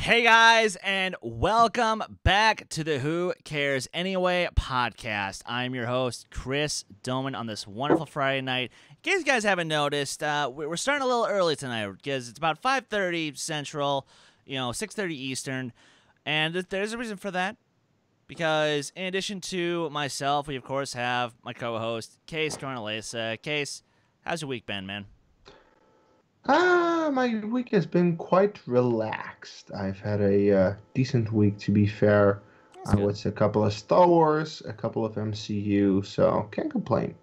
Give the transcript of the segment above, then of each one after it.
Hey guys, and welcome back to the Who Cares Anyway podcast. I'm your host, Chris Dohmen, on this wonderful Friday night. In case you guys haven't noticed, we're starting a little early tonight because it's about 5:30 Central, 6:30 Eastern, and there's a reason for that. Because in addition to myself, we of course have my co-host, Kees Cornelisse. Kees, how's your week been, man? My week has been quite relaxed. I've had a decent week, to be fair. That's I good. watched a couple of Star Wars, a couple of MCU, so can't complain.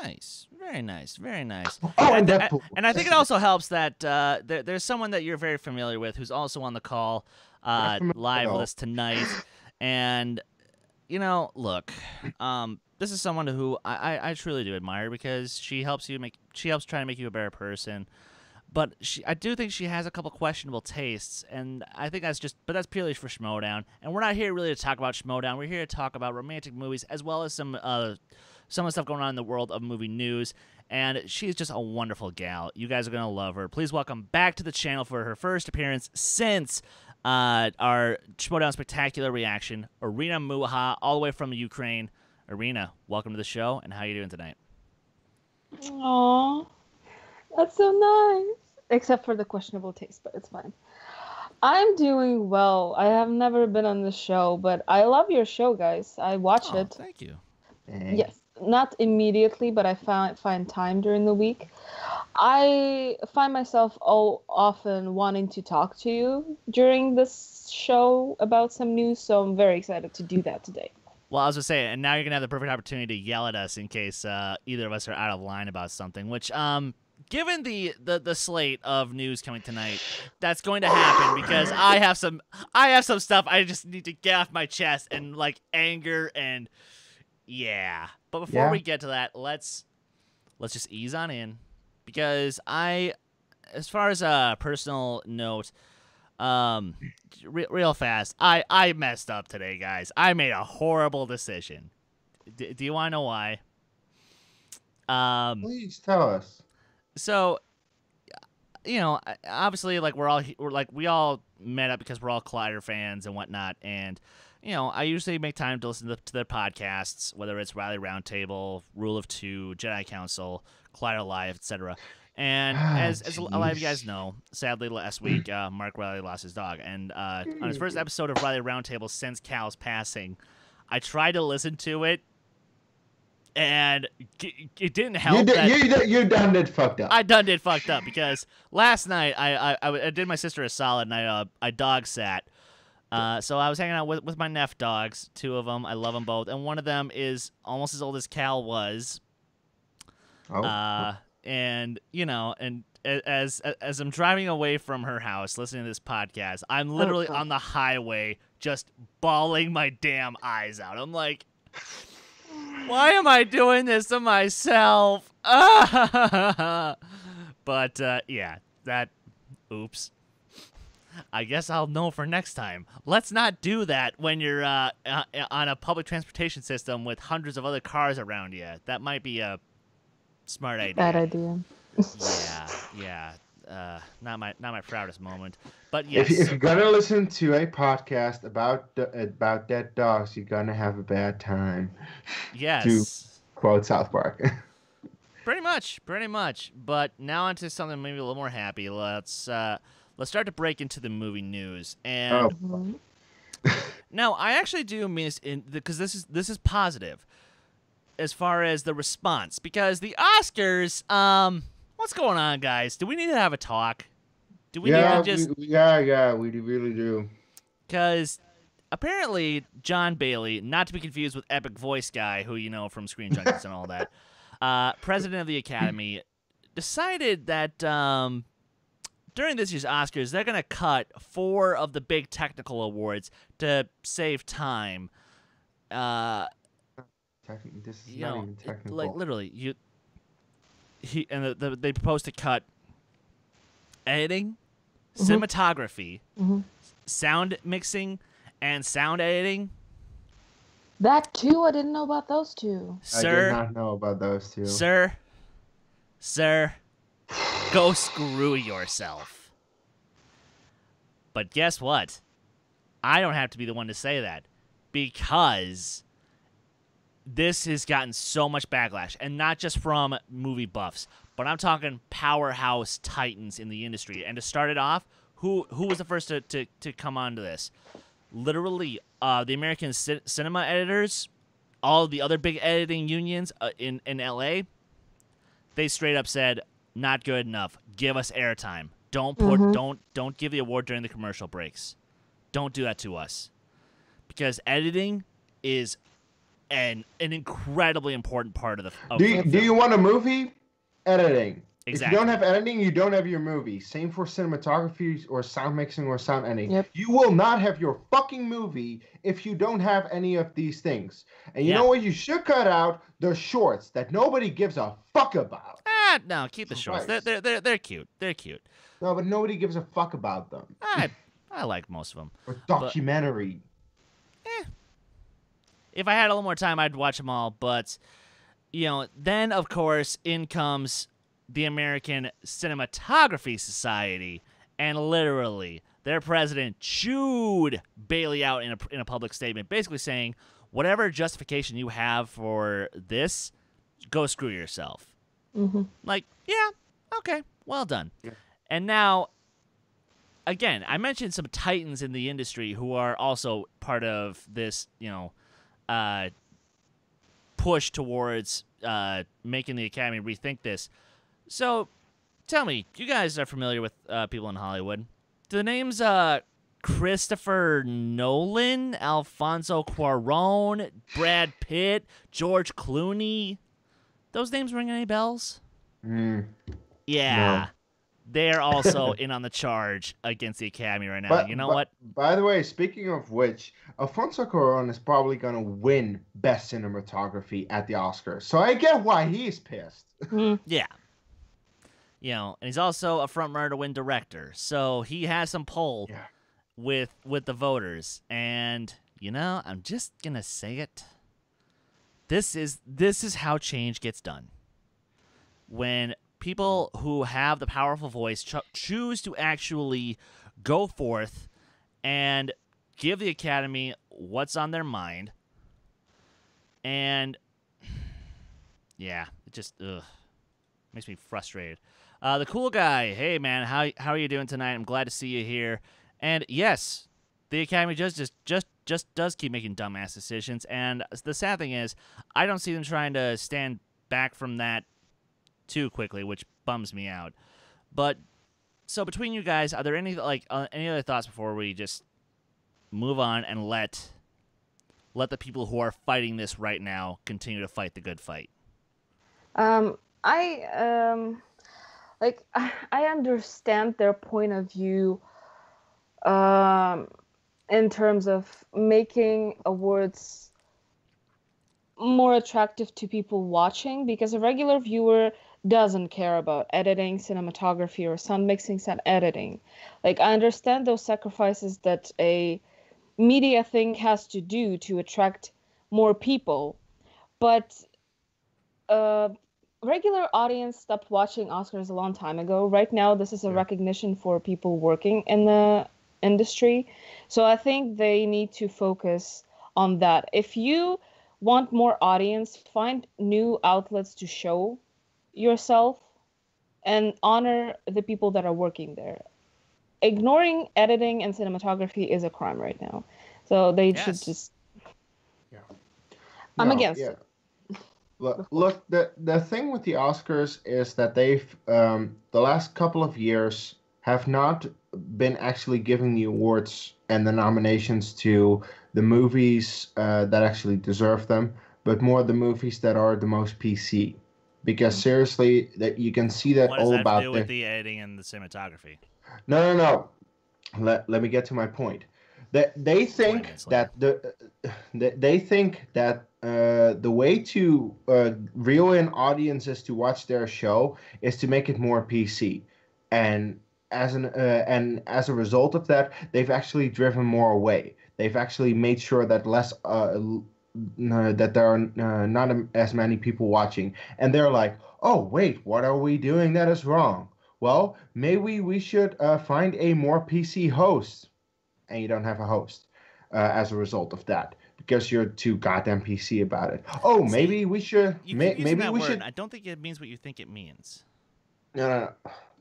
Nice. Very nice. Very nice. Oh, and Deadpool. And I think it also helps that there's someone that you're very familiar with who's also on the call live with us tonight. And, look, this is someone who I truly do admire because she helps try to make you a better person. But I do think she has a couple questionable tastes, and I think that's purely for Schmodown. And we're not here really to talk about Schmodown. We're here to talk about romantic movies as well as some of the stuff going on in the world of movie news. And she's just a wonderful gal. You guys are going to love her. Please welcome back to the channel for her first appearance since our Schmodown Spectacular reaction, Irina Mukha, all the way from Ukraine. Irina, welcome to the show, and how are you doing tonight? Aww, that's so nice. Except for the questionable taste, but it's fine. I'm doing well. I have never been on the show, but I love your show, guys. I watch it. Thank you. Yes, not immediately, but I find time during the week. I find myself often wanting to talk to you during this show about some news, so I'm very excited to do that today. Well, I was going to say, and now you're going to have the perfect opportunity to yell at us in case either of us are out of line about something, which, given the slate of news coming tonight, that's going to happen because I have some stuff I just need to get off my chest and, anger and, yeah. But before we get to that, let's just ease on in because as far as a personal note, real fast, I messed up today, guys. I made a horrible decision. Do you want to know why? Please tell us. So, obviously, we all met up because we're all Collider fans and whatnot, and I usually make time to listen to their podcasts, whether it's Riley Roundtable, Rule of Two, Jedi Council, Collider Live, etc. And as a lot of you guys know, sadly last week, Mark Riley lost his dog. And on his first episode of Riley Roundtable since Cal's passing, I tried to listen to it, and it didn't help. You done did fucked up. I done did fucked up because last night I did my sister a solid and I dog sat. So I was hanging out with my Neff dogs, two of them. I love them both. And one of them is almost as old as Cal was. Oh. And as I'm driving away from her house listening to this podcast, I'm literally on the highway just bawling my damn eyes out. I'm like, why am I doing this to myself? But oops. I guess I'll know for next time. Let's not do that when you're on a public transportation system with hundreds of other cars around you. That might be a smart idea. Bad idea. Yeah. Not my proudest moment, but yes. If you're gonna listen to a podcast about dead dogs, you're gonna have a bad time. Yes. To quote South Park. Pretty much. But now onto something maybe a little more happy. Let's start to break into the movie news. And now I actually do mean this because this is positive as far as the response, because the Oscars, what's going on, guys? Do we need to have a talk? Do we need to just... we really do. Because apparently John Bailey, not to be confused with Epic Voice Guy, who you know from Screen Junkies and all that, president of the Academy, decided that during this year's Oscars, they're going to cut 4 of the big technical awards to save time. This is not even technical. Literally, they proposed to cut editing, cinematography, sound mixing, and sound editing. That too? I didn't know about those two. Sir, I did not know about those two. Sir, go screw yourself. But guess what? I don't have to be the one to say that, because this has gotten so much backlash, and not just from movie buffs, but I'm talking powerhouse titans in the industry. And to start it off, who was the first to come onto this? Literally, the American cinema editors, all the other big editing unions in LA, they straight up said, not good enough. Give us airtime. Don't give the award during the commercial breaks. Don't do that to us. Because editing is an incredibly important part of the Do you want a movie? Editing. Exactly. If you don't have editing, you don't have your movie. Same for cinematography or sound mixing or sound editing. Yep. You will not have your fucking movie if you don't have any of these things. And you know what you should cut out? The shorts that nobody gives a fuck about. No, keep the shorts. They're cute. They're cute. No, but nobody gives a fuck about them. I like most of them. Or documentary. If I had a little more time, I'd watch them all. But, then, of course, in comes the American Cinematography Society, and literally, their president chewed Bailey out in a public statement, basically saying, whatever justification you have for this, go screw yourself. Mm-hmm. Like, yeah, okay, well done. Yeah. And now, again, I mentioned some titans in the industry who are also part of this, push towards making the Academy rethink this. So, tell me, you guys are familiar with people in Hollywood. Do the names Christopher Nolan, Alfonso Cuarón, Brad Pitt, George Clooney, those names ring any bells? Yeah. No. They're also in on the charge against the Academy right now. You know what? By the way, speaking of which, Alfonso Cuarón is probably going to win Best Cinematography at the Oscars. So I get why he's pissed. Yeah. And he's also a front-runner to win director. So he has some pull with the voters. And, I'm just going to say it. This is how change gets done. When people who have the powerful voice choose to actually go forth and give the Academy what's on their mind. And, it just makes me frustrated. The cool guy, hey man, how are you doing tonight? I'm glad to see you here. And yes, the Academy just does keep making dumbass decisions. And the sad thing is, I don't see them trying to stand back from that too quickly, which bums me out. But so between you guys, are there any other thoughts before we just move on and let the people who are fighting this right now continue to fight the good fight? I understand their point of view in terms of making awards more attractive to people watching, because a regular viewer doesn't care about editing, cinematography, or sound mixing, sound editing. I understand those sacrifices that a media thing has to do to attract more people, but regular audience stopped watching Oscars a long time ago. Right now, this is a recognition for people working in the industry. So I think they need to focus on that. If you want more audience, find new outlets to show yourself and honor the people that are working there. Ignoring editing and cinematography is a crime right now. So they should just... I'm against it. Look, the thing with the Oscars is that they've, the last couple of years, have not been actually giving the awards and the nominations to the movies that actually deserve them, but more the movies that are the most PC. Because seriously, that you can see that all about... What does that do with the editing and the cinematography? No. Let me get to my point. They think that the way to reel in audiences to watch their show is to make it more PC, and as a result of that, they've actually driven more away. They've actually made sure that that there are not as many people watching, and they're like, oh wait, what are we doing that is wrong? well, maybe we should find a more PC host. And you don't have a host as a result of that because you're too goddamn PC about it. Oh, maybe we should. You keep using maybe that we word. should. I don't think it means what you think it means. No.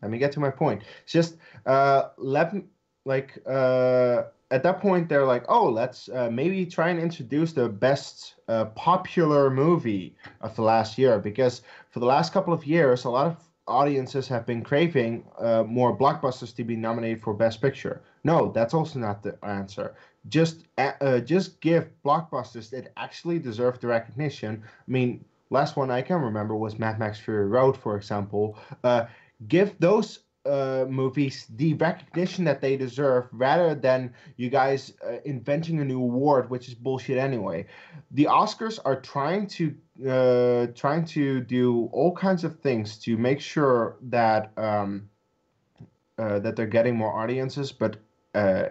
Let me get to my point. It's just at that point they're like, oh, let's maybe try and introduce the best popular movie of the last year, because for the last couple of years a lot of audiences have been craving more blockbusters to be nominated for Best Picture. No, that's also not the answer. Just give blockbusters that actually deserve the recognition. I mean, last one I can remember was Mad Max Fury Road, for example. Give those movies the recognition that they deserve, rather than you guys inventing a new award, which is bullshit anyway. The Oscars are trying to do all kinds of things to make sure that that they're getting more audiences, but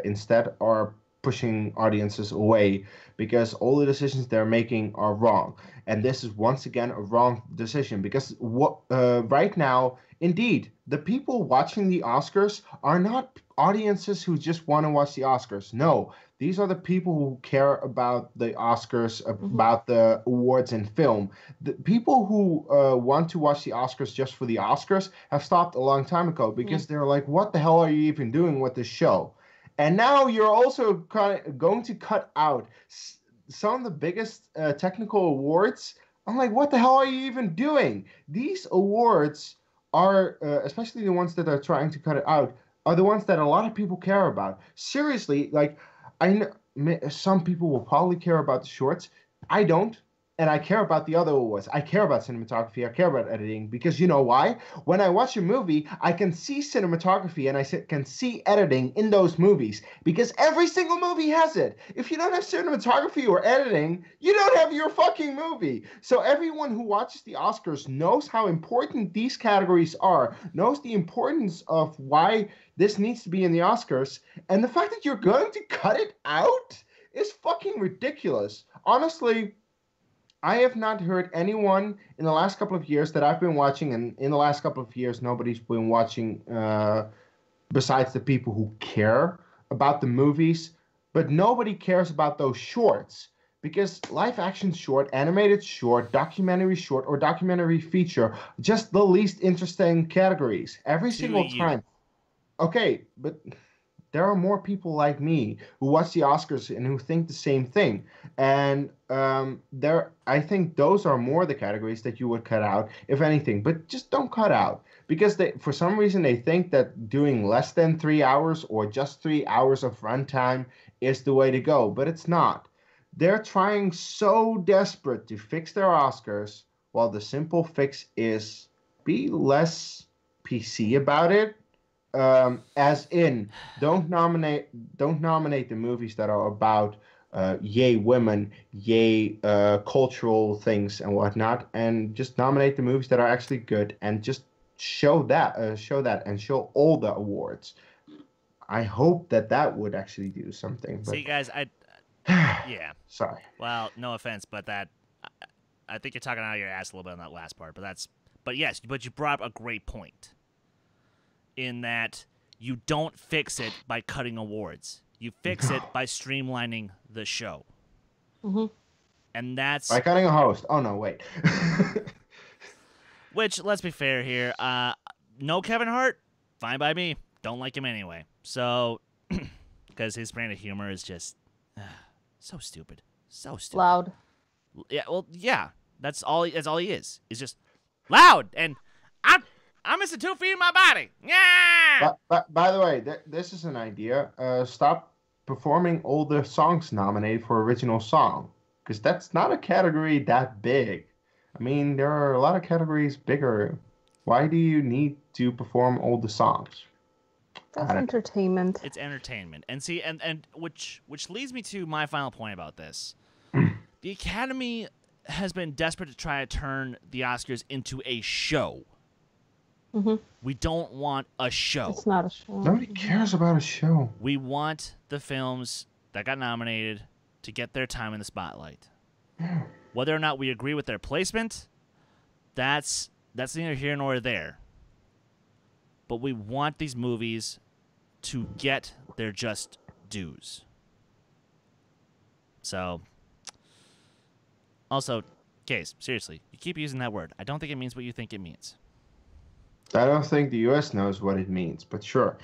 instead are pushing audiences away because all the decisions they're making are wrong. And this is once again a wrong decision, because right now, indeed, the people watching the Oscars are not audiences who just want to watch the Oscars. No, these are the people who care about the Oscars, about the awards in film. The people who want to watch the Oscars just for the Oscars have stopped a long time ago, because they're like, what the hell are you even doing with this show? And now you're also going to cut out some of the biggest technical awards. I'm like, what the hell are you even doing? These awards are, especially the ones that are trying to cut it out, are the ones that a lot of people care about. Seriously, like, I know some people will probably care about the shorts. I don't. And I care about the other awards. I care about cinematography. I care about editing, because you know why? When I watch a movie, I can see cinematography and I can see editing in those movies, because every single movie has it. If you don't have cinematography or editing, you don't have your fucking movie. So everyone who watches the Oscars knows how important these categories are, knows the importance of why this needs to be in the Oscars. And the fact that you're going to cut it out is fucking ridiculous. Honestly, I have not heard anyone in the last couple of years that I've been watching, and in the last couple of years, nobody's been watching besides the people who care about the movies, but nobody cares about those shorts, because live action short, animated short, documentary short, or documentary feature, just the least interesting categories every single time. Okay, but there are more people like me who watch the Oscars and who think the same thing. And I think those are more the categories that you would cut out, if anything. But just don't cut out, because for some reason they think that doing less than 3 hours or just 3 hours of runtime is the way to go. But it's not. They're trying so desperate to fix their Oscars, while the simple fix is be less PC about it. As in, don't nominate the movies that are about yay women, yay cultural things and whatnot, and just nominate the movies that are actually good, and just show that and show all the awards. I hope that would actually do something. But... See, guys, yeah. Sorry. Well, no offense, but I think you're talking out of your ass a little bit on that last part. But yes, you brought up a great point. In that you don't fix it by cutting awards. You fix it by streamlining the show. And that's... by cutting a host. Oh, no, wait. Which, let's be fair here, no Kevin Hart, fine by me. Don't like him anyway. So, because his brand of humor is just so stupid. So stupid. Loud. Yeah, well, yeah. That's all he is. He's just loud, and I'm missing 2 feet in my body. Yeah. But by the way, this is an idea. Stop performing all the songs nominated for original song, because that's not a category that big. I mean, there are a lot of categories bigger. Why do you need to perform all the songs? That's entertainment. It's entertainment, and see, and which leads me to my final point about this. The Academy has been desperate to try to turn the Oscars into a show. We don't want a show. It's not a show. Nobody cares about a show. We want the films that got nominated to get their time in the spotlight. Whether or not we agree with their placement, that's neither here nor there. but we want these movies to get their just dues. So, also, Kees, seriously, you keep using that word. I don't think it means what you think it means. I don't think the U.S. knows what it means, but sure.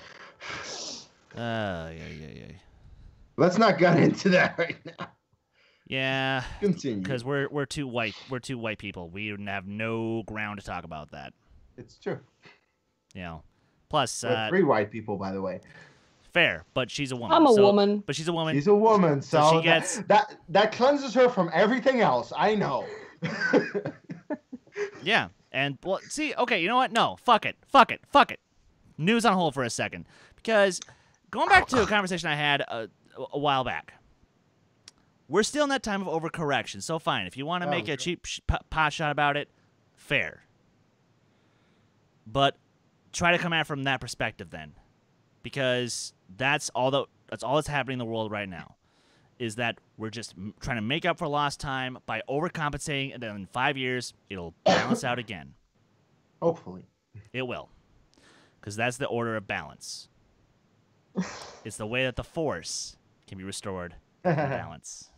Yeah. Let's not get into that right now. Yeah, Continue. because we're two white people. We have no ground to talk about that. It's true. You know, plus We're 3 white people, by the way. Fair, but she's a woman. I'm a woman. But she's a woman. She's a woman, so she gets that cleanses her from everything else. I know. Yeah, and well, see, okay, you know what? No, fuck it. News on hold for a second, because going back to a conversation I had a while back, we're still in that time of overcorrection. So fine, if you want to make a cheap pot shot about it, fair. But try to come at it from that perspective then, because that's all that's happening in the world right now, is that we're just trying to make up for lost time by overcompensating, and then in 5 years it'll balance out again. Hopefully, it will, because that's the order of balance. It's the way that the Force can be restored to balance.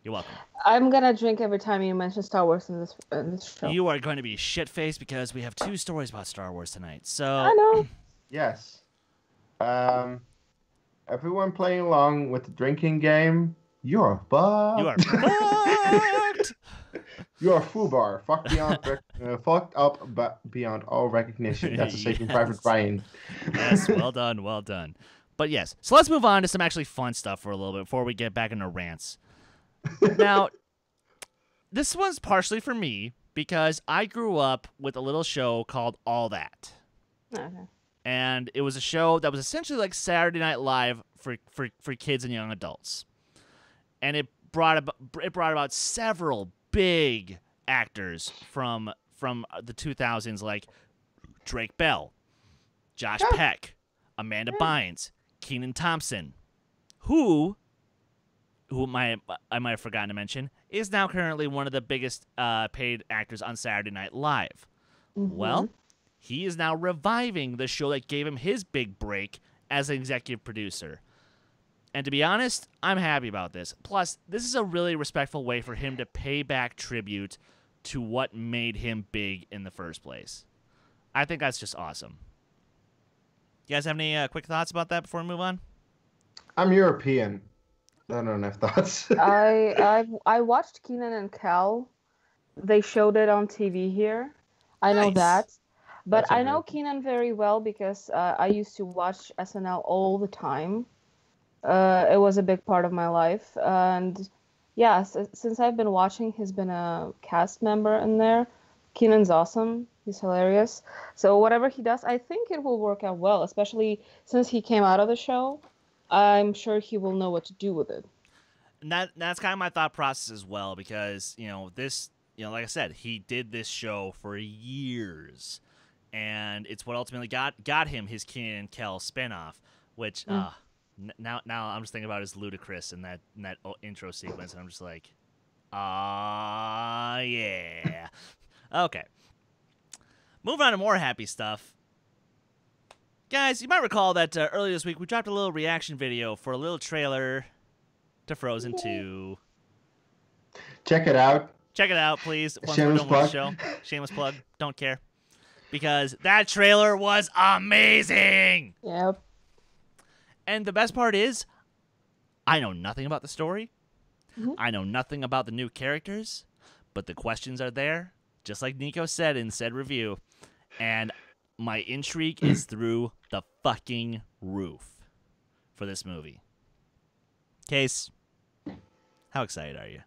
You're welcome. I'm gonna drink every time you mention Star Wars in this show. You are going to be shit-faced because we have 2 stories about Star Wars tonight. So I know. Yes. Everyone playing along with the drinking game, you're fucked. You are fucked. You're a foobar. Fucked up, but beyond all recognition. That's a Saving Private Ryan. Yes, well done. But yes, so let's move on to some actually fun stuff for a little bit before we get back into rants. Now, this one's partially for me because I grew up with a little show called All That. Okay. And it was a show that was essentially like Saturday Night Live for kids and young adults. And it brought about several big actors from the 2000s, like Drake Bell, Josh Peck, Amanda Bynes, Kenan Thompson, who I might have forgotten to mention, is now currently one of the biggest paid actors on Saturday Night Live. Mm-hmm. Well, he is now reviving the show that gave him his big break as an executive producer. And to be honest, I'm happy about this. Plus, this is a really respectful way for him to pay back tribute to what made him big in the first place. I think that's just awesome. You guys have any quick thoughts about that before we move on? I'm European. I don't have thoughts. I watched Kenan and Kel. They showed it on TV here. I know that. But I know Kenan very well because I used to watch SNL all the time. It was a big part of my life. And yeah, since I've been watching, he's been a cast member in there. Kenan's awesome. He's hilarious. So whatever he does, I think it will work out well, especially since he came out of the show. I'm sure he will know what to do with it. And that's kind of my thought process as well, because, like I said, he did this show for years. And it's what ultimately got him his Kenan and Kel spinoff, which now I'm just thinking about is ludicrous in that intro sequence, and I'm just like, yeah. Okay. Moving on to more happy stuff. Guys, you might recall that earlier this week we dropped a little reaction video for a little trailer to Frozen 2. Check it out. Check it out, please. Shameless plug. Shameless plug. Don't care. Because that trailer was amazing. Yep. And the best part is, I know nothing about the story. Mm-hmm. I know nothing about the new characters. But the questions are there, just like Nico said in said review. And my intrigue is through the fucking roof for this movie. Kees, how excited are you?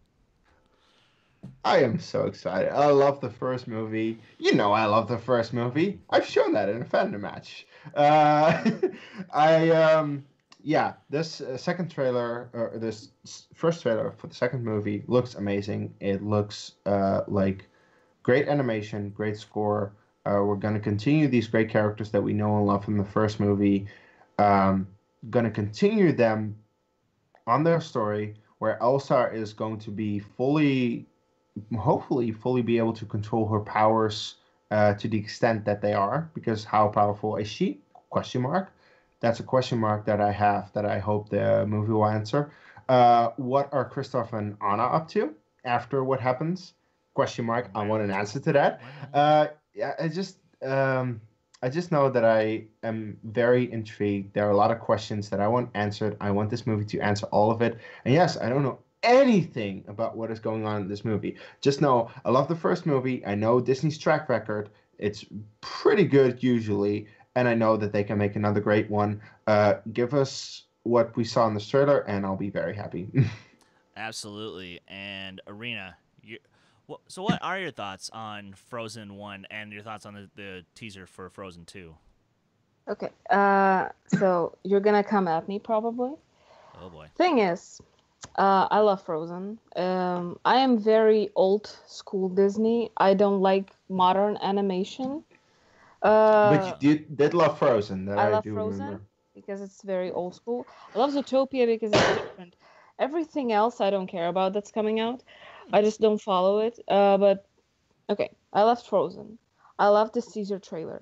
I am so excited. I love the first movie. You know I love the first movie. I've shown that in a fandom match. This second trailer, or this first trailer for the second movie looks amazing. It looks like great animation, great score. We're going to continue these great characters that we know and love from the first movie. Going to continue them on their story, where Elsa is going to be hopefully fully be able to control her powers to the extent that they are, because how powerful is she? Question mark. That's a question mark that I have that I hope the movie will answer. What are Christoph and Anna up to after what happens? Question mark. I want an answer to that. Yeah, I just know that I am very intrigued. There are a lot of questions that I want answered. I want this movie to answer all of it. And yes, I don't know anything about what is going on in this movie. Just know I love the first movie. I know Disney's track record. It's pretty good usually. And I know that they can make another great one. Give us what we saw in the trailer, and I'll be very happy. Absolutely. And Irina, so what are your thoughts on Frozen 1 and your thoughts on the teaser for Frozen 2? Okay. So you're gonna come at me probably. Oh boy. Thing is, I love Frozen. I am very old school Disney. I don't like modern animation. But you did love Frozen. That I love do Frozen remember. because it's very old school. I love Zootopia because it's different. Everything else I don't care about that's coming out. I just don't follow it. But okay, I love Frozen. I love the Caesar trailer.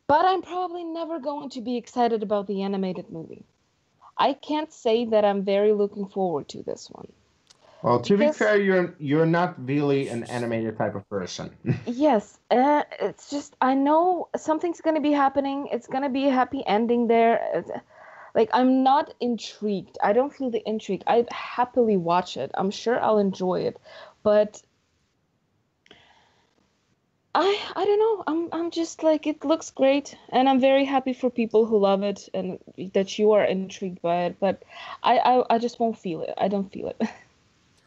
But I'm probably never going to be excited about the animated movie. I can't say that I'm very looking forward to this one. Well, to be fair, you're not really an animated type of person. Yes, it's just I know something's gonna be happening. It's gonna be a happy ending there. Like I'm not intrigued. I don't feel the intrigue. I'd happily watch it. I'm sure I'll enjoy it, but I don't know. I'm just like it looks great, and I'm very happy for people who love it and that you are intrigued by it. But I just won't feel it. I don't feel it.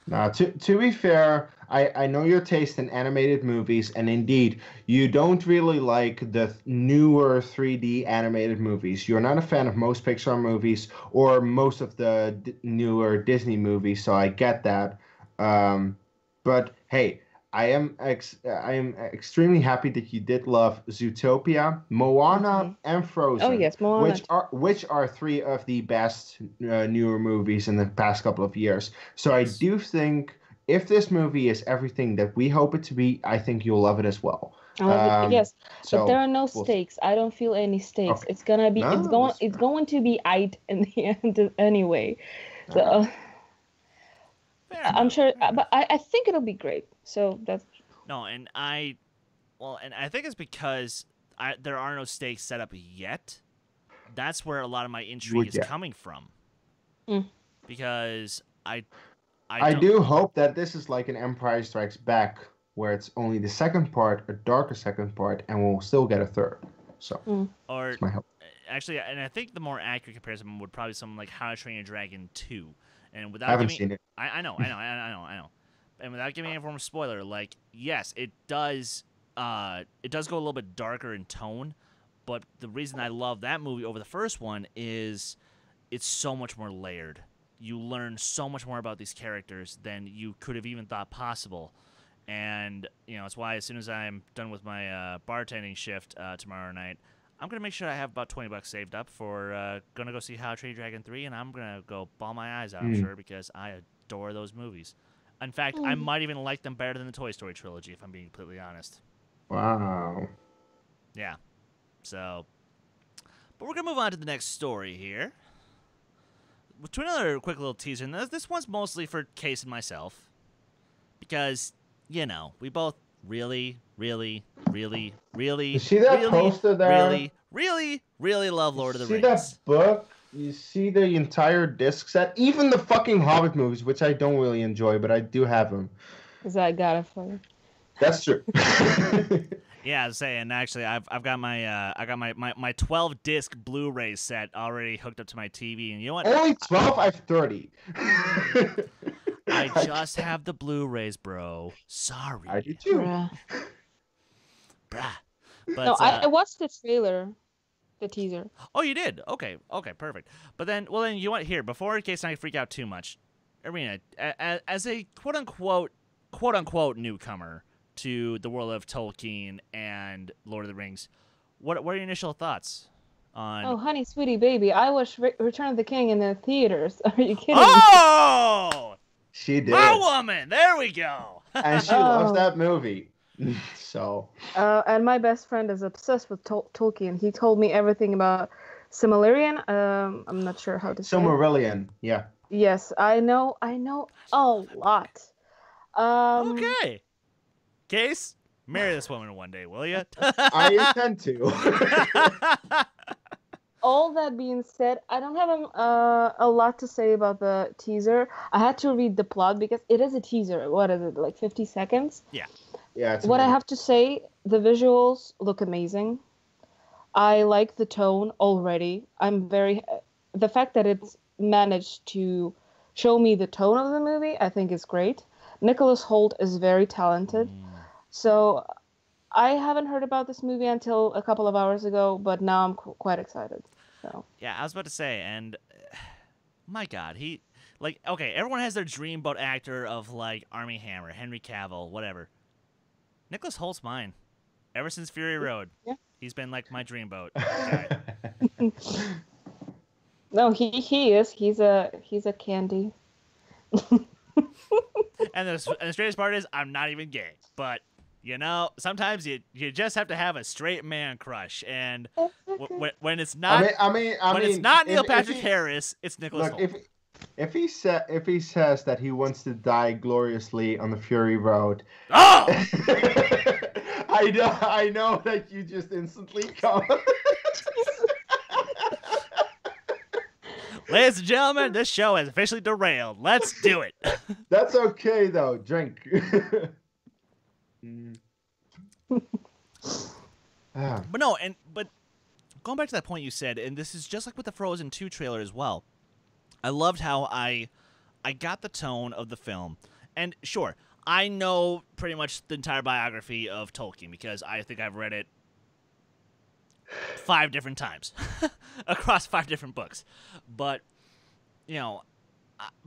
Now, to be fair, I know your taste in animated movies, and indeed, you don't really like the newer 3D animated movies. You're not a fan of most Pixar movies or most of the newer Disney movies, so I get that. But hey, I am extremely happy that you did love Zootopia, Moana, and Frozen. Oh yes, Moana. Which are three of the best newer movies in the past couple of years. So I do think if this movie is everything that we hope it to be, I think you'll love it as well. I love it, yes, so but there are no stakes. I don't feel any stakes. Okay. It's gonna be. No, It's going to be aight in the end anyway. So. I'm sure, but I think it'll be great. So that's no, and I think it's because there are no stakes set up yet. That's where a lot of my intrigue is coming from. Because I do hope that this is like an Empire Strikes Back, where it's only the second part, a darker second part, and we'll still get a third. So that's my hope. Actually, and I think the more accurate comparison would probably be something like How to Train Your Dragon 2. And without I haven't seen it. I know. And without giving any form of spoiler, like, yes, it does go a little bit darker in tone, but the reason I love that movie over the first one is it's so much more layered. You learn so much more about these characters than you could have even thought possible. And, it's why as soon as I'm done with my bartending shift tomorrow night, I'm going to make sure I have about $20 saved up for going to go see How to Train Your Dragon 3, and I'm going to go bawl my eyes out, I'm sure, because I adore those movies. In fact, I might even like them better than the Toy Story trilogy, if I'm being completely honest. Wow. Yeah. So, but we're going to move on to the next story here. To another quick little teaser, and this one's mostly for Kees and myself, because, we both really you see that poster there? really love Lord of the Rings. See that book? You see the entire disc set? Even the fucking Hobbit movies, which I don't really enjoy, but I do have them. Because I got it for you. That's true. Yeah, I was saying, actually, I've got my 12 disc Blu-ray set already hooked up to my TV, and you know what? Only 12? I have 30. I just have the Blu-rays, bro. Sorry. I do too. Bruh. But, no, I watched the trailer, the teaser. Oh, you did? Okay, perfect. But then, you want here before, in case I freak out too much, Irina, as a quote unquote newcomer to the world of Tolkien and Lord of the Rings, what are your initial thoughts on? Oh, honey, sweetie, baby, I watched Return of the King in the theaters. Are you kidding? Oh, she did. my woman. There we go. And she loves that movie. So. And my best friend is obsessed with Tolkien. He told me everything about Silmarillion. I'm not sure how to say it. Silmarillion, yeah. Yes, I know a lot. Okay. Kees, marry this woman one day, will you? I intend to. All that being said, I don't have a lot to say about the teaser. I had to read the plot because it is a teaser. What is it, like 50 seconds? Yeah. Yeah. It's what I amazing. have to say, the visuals look amazing. I like the tone already. The fact that it's managed to show me the tone of the movie, I think is great. Nicholas Hoult is very talented. So I haven't heard about this movie until a couple of hours ago, but now I'm quite excited. So Yeah, I was about to say, and my God, okay, everyone has their dreamboat actor of like Armie Hammer, Henry Cavill, whatever. Nicholas Holt's mine. Ever since Fury Road, yeah. He's been like my dreamboat guy. No, he is. He's a candy. And the straightest part is, I'm not even gay, but. Sometimes you just have to have a straight man crush, and when it's not, it's not Neil Patrick Harris, it's Nicholas Hoult. If he says that he wants to die gloriously on the Fury Road, oh, I know that you just instantly come. Ladies and gentlemen, this show has officially derailed. Let's do it. That's okay though. Drink. But going back to that point you said, and this is just like with the Frozen 2 trailer as well. I loved how I got the tone of the film. And sure, I know pretty much the entire biography of Tolkien because I think I've read it 5 different times across 5 different books. But, no,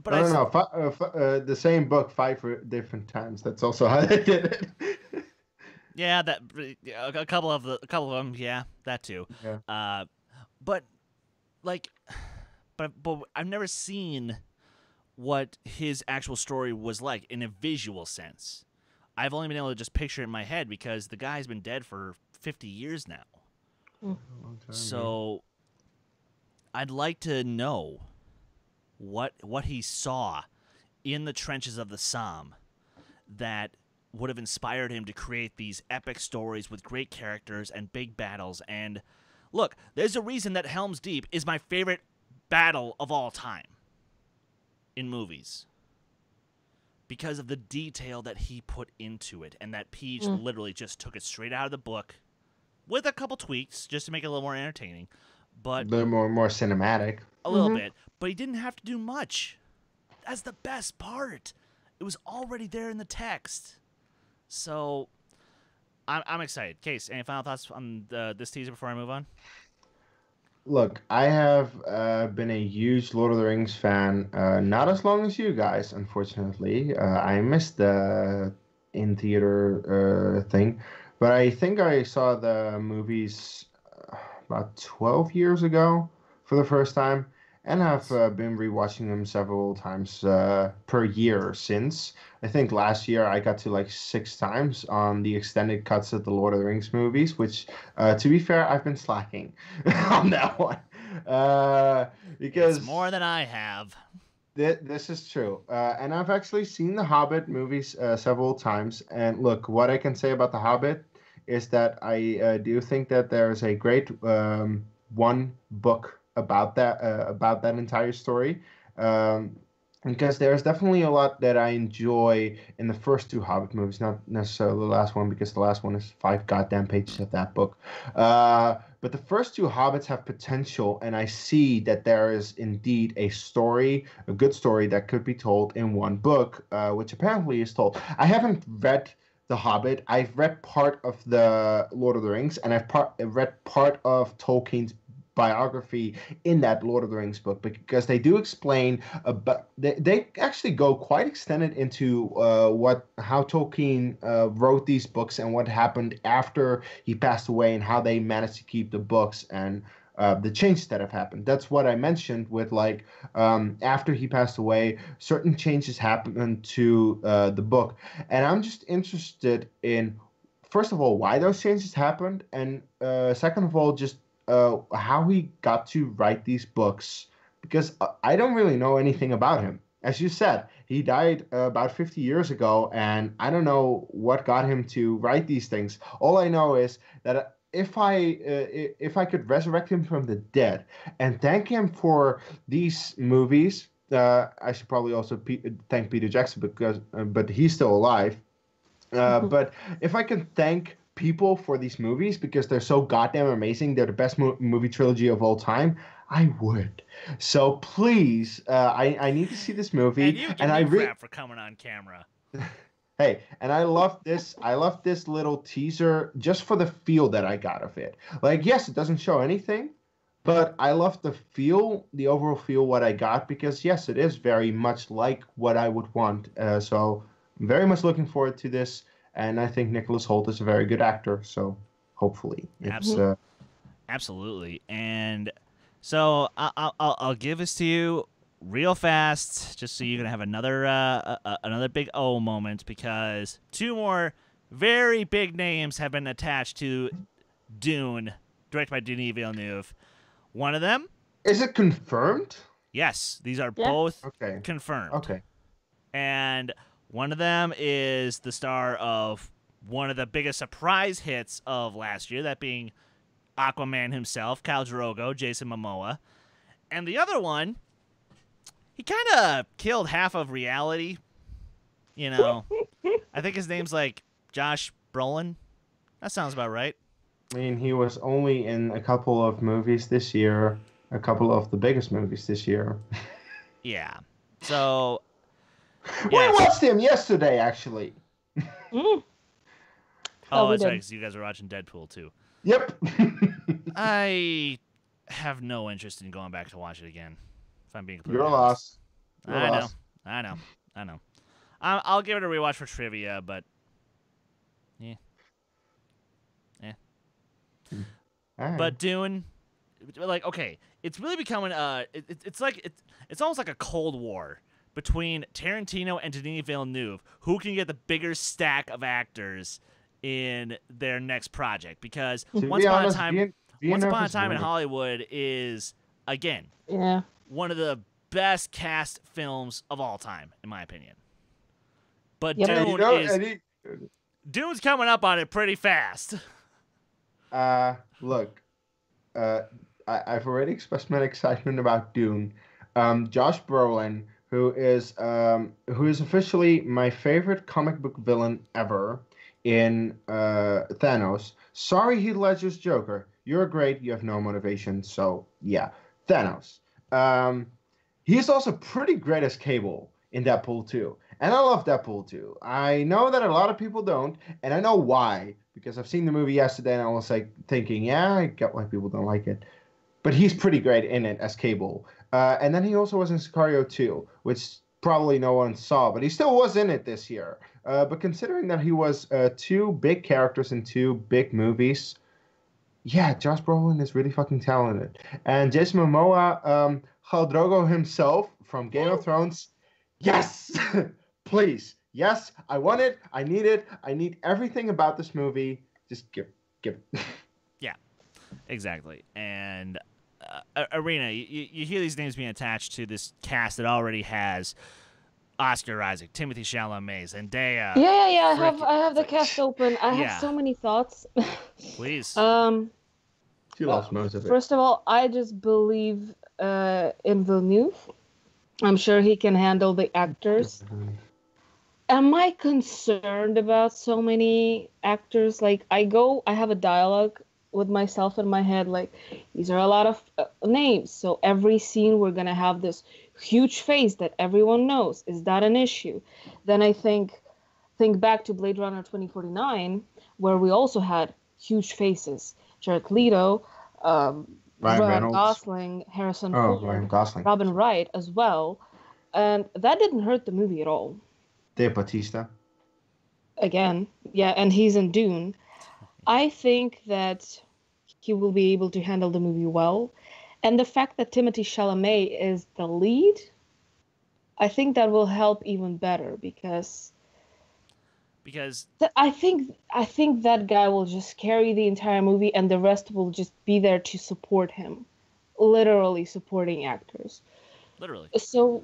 the same book 5 different times. That's also how they did it. Yeah, a couple of them, yeah, that too. Yeah. But I've never seen what his actual story was like in a visual sense. I've only been able to just picture it in my head because the guy's been dead for 50 years now. Long time, so I'd like to know what he saw in the trenches of the Somme that would have inspired him to create these epic stories with great characters and big battles. And look, there's a reason that Helm's Deep is my favorite battle of all time in movies. Because of the detail that he put into it, and that Peach literally just took it straight out of the book with a couple tweaks just to make it a little more entertaining. But a little more cinematic. A little bit. But he didn't have to do much. That's the best part. It was already there in the text. So, I'm excited. Kees, any final thoughts on this teaser before I move on? Look, I have been a huge Lord of the Rings fan, not as long as you guys, unfortunately. I missed the in-theater thing, but I think I saw the movies about 12 years ago for the first time, and I've been rewatching them several times per year since. I think last year I got to like 6 times on the extended cuts of the Lord of the Rings movies, which, to be fair, I've been slacking on that one. Because it's more than I have. This is true. And I've actually seen the Hobbit movies several times. And look, what I can say about the Hobbit is that I do think that there is a great one book about that entire story. Because there's definitely a lot that I enjoy in the first 2 Hobbit movies, not necessarily the last one, because the last one is 5 goddamn pages of that book. But the first 2 Hobbits have potential, and I see that there is indeed a good story that could be told in one book, which apparently is told. I haven't read The Hobbit. I've read part of the Lord of the Rings, and I've read part of Tolkien's biography in that Lord of the Rings book, because they do explain about they actually go quite extended into how Tolkien wrote these books and what happened after he passed away and how they managed to keep the books and the changes that have happened. That's what I mentioned with after he passed away, certain changes happened to the book, and I'm just interested in first of all, why those changes happened, and second of all, just how he got to write these books, because I don't really know anything about him. As you said, he died about 50 years ago, and I don't know what got him to write these things. All I know is that if I could resurrect him from the dead and thank him for these movies, I should probably also thank Peter Jackson because but he's still alive. But if I can thank people for these movies because they're so goddamn amazing, they're the best movie trilogy of all time, I would. So please, I need to see this movie. And you give me crap for coming on camera. Hey, and I love this. I love this little teaser just for the feel that I got of it. Like, yes, it doesn't show anything, but I love the feel, the overall feel, what I got, because yes, it is very much like what I would want. So I'm very much looking forward to this, and I think Nicholas Hoult is a very good actor. So hopefully, it's absolutely. And so I'll give this to you real fast, just so you're gonna have another big O moment, because two more very big names have been attached to Dune, directed by Denis Villeneuve. One of them, is it confirmed? Yes, these are both okay. Confirmed. Okay. And one of them is the star of one of the biggest surprise hits of last year, that being Aquaman himself, Khal Drogo, Jason Momoa. And the other one, he kind of killed half of reality. You know, I think his name's like Josh Brolin. That sounds about right. I mean, he was only in a couple of movies this year, a couple of the biggest movies this year. Yeah. So we watched him yesterday, actually. Oh, that's right, because you guys were watching Deadpool too. Yep. I have no interest in going back to watch it again. If I'm being completely You're honest. lost. I know. I'll give it a rewatch for trivia, but yeah. Right. But Dune, like, okay, it's really becoming it's almost like a Cold War between Tarantino and Denis Villeneuve, who can get the bigger stack of actors in their next project. Because Once Upon a Time in Hollywood is, again, one of the best cast films of all time, in my opinion. But Dune's coming up on it pretty fast. Look, I've already expressed my excitement about Dune. Josh Brolin, who is officially my favorite comic book villain ever in Thanos. Sorry, Heath Ledger's Joker. You're great. You have no motivation. So yeah, Thanos. He's also pretty great as Cable in Deadpool 2. And I love Deadpool 2. I know that a lot of people don't, and I know why. Because I've seen the movie yesterday and I was like thinking, yeah, I get why people don't like it. But he's pretty great in it as Cable. And then he also was in Sicario 2, which probably no one saw, but he still was in it this year. But considering that he was two big characters in two big movies, yeah, Josh Brolin is really fucking talented. And Jason Momoa, Khal Drogo himself from Game of Thrones, yes, please. Yes, I want it. I need it. I need everything about this movie. Just give it. Yeah, exactly. And Irina, you hear these names being attached to this cast that already has Oscar Isaac, Timothée Chalamet, Zendaya. Yeah. I have the cast open. I have so many thoughts. Please. She lost most of it. First of all, I just believe in Villeneuve. I'm sure he can handle the actors. Am I concerned about so many actors? Like, I have a dialogue with myself in my head, like, these are a lot of names. So every scene we're going to have this huge face that everyone knows. Is that an issue? Then I think back to Blade Runner 2049, where we also had huge faces. Jared Leto, Ryan Gosling, Harrison Ford, Robin Wright as well. And that didn't hurt the movie at all. Dave Bautista. Again, yeah, and he's in Dune. I think that he will be able to handle the movie well. And the fact that Timothée Chalamet is the lead, I think that will help even better, because Because I think that guy will just carry the entire movie, and the rest will just be there to support him, literally supporting actors. literally. So,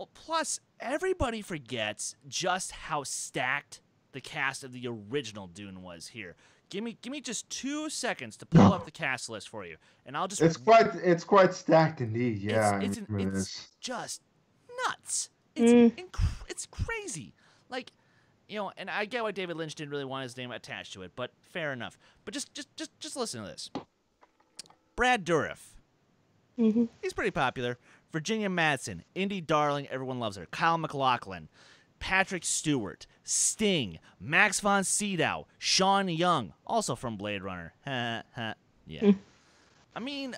Well, plus everybody forgets just how stacked the cast of the original Dune was here. Give me just 2 seconds to pull up the cast list for you, and I'll just. It's quite stacked indeed. Yeah, I remember it's this. just nuts. Mm. It's crazy. Like, and I get why David Lynch didn't really want his name attached to it, but fair enough. But just listen to this. Brad Dourif. Mm-hmm. He's pretty popular. Virginia Madsen, indie darling, everyone loves her. Kyle MacLachlan, Patrick Stewart, Sting, Max von Sydow, Sean Young, also from Blade Runner. Yeah. I mean,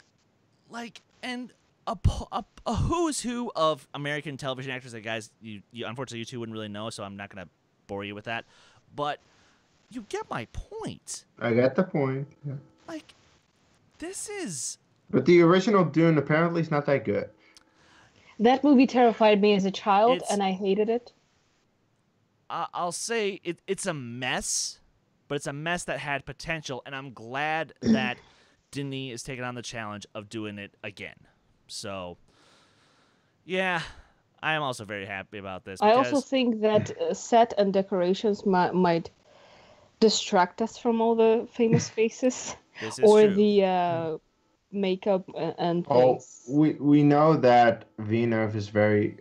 like, and a who's who of American television actors that guys, you unfortunately you two wouldn't really know, so I'm not gonna bore you with that. But you get my point. I get the point. Yeah. Like, this is. But the original Dune apparently is not that good. That movie terrified me as a child, and I hated it. I'll say it's a mess, but it's a mess that had potential, and I'm glad that Denis is taking on the challenge of doing it again. So, yeah, I am also very happy about this. I also think that set and decorations might distract us from all the famous faces or true. the makeup and things. We know that Villeneuve is very.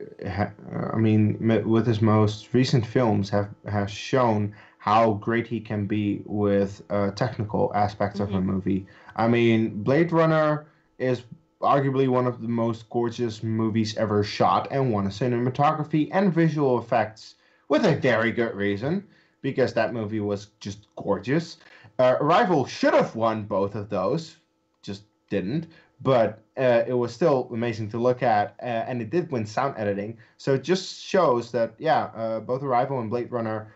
With his most recent films, has shown how great he can be with technical aspects of a movie. I mean, Blade Runner is arguably one of the most gorgeous movies ever shot, and won a cinematography and visual effects with a very good reason, because that movie was just gorgeous. Arrival should have won both of those, just didn't, but it was still amazing to look at, and it did win sound editing, so it just shows that both Arrival and Blade Runner,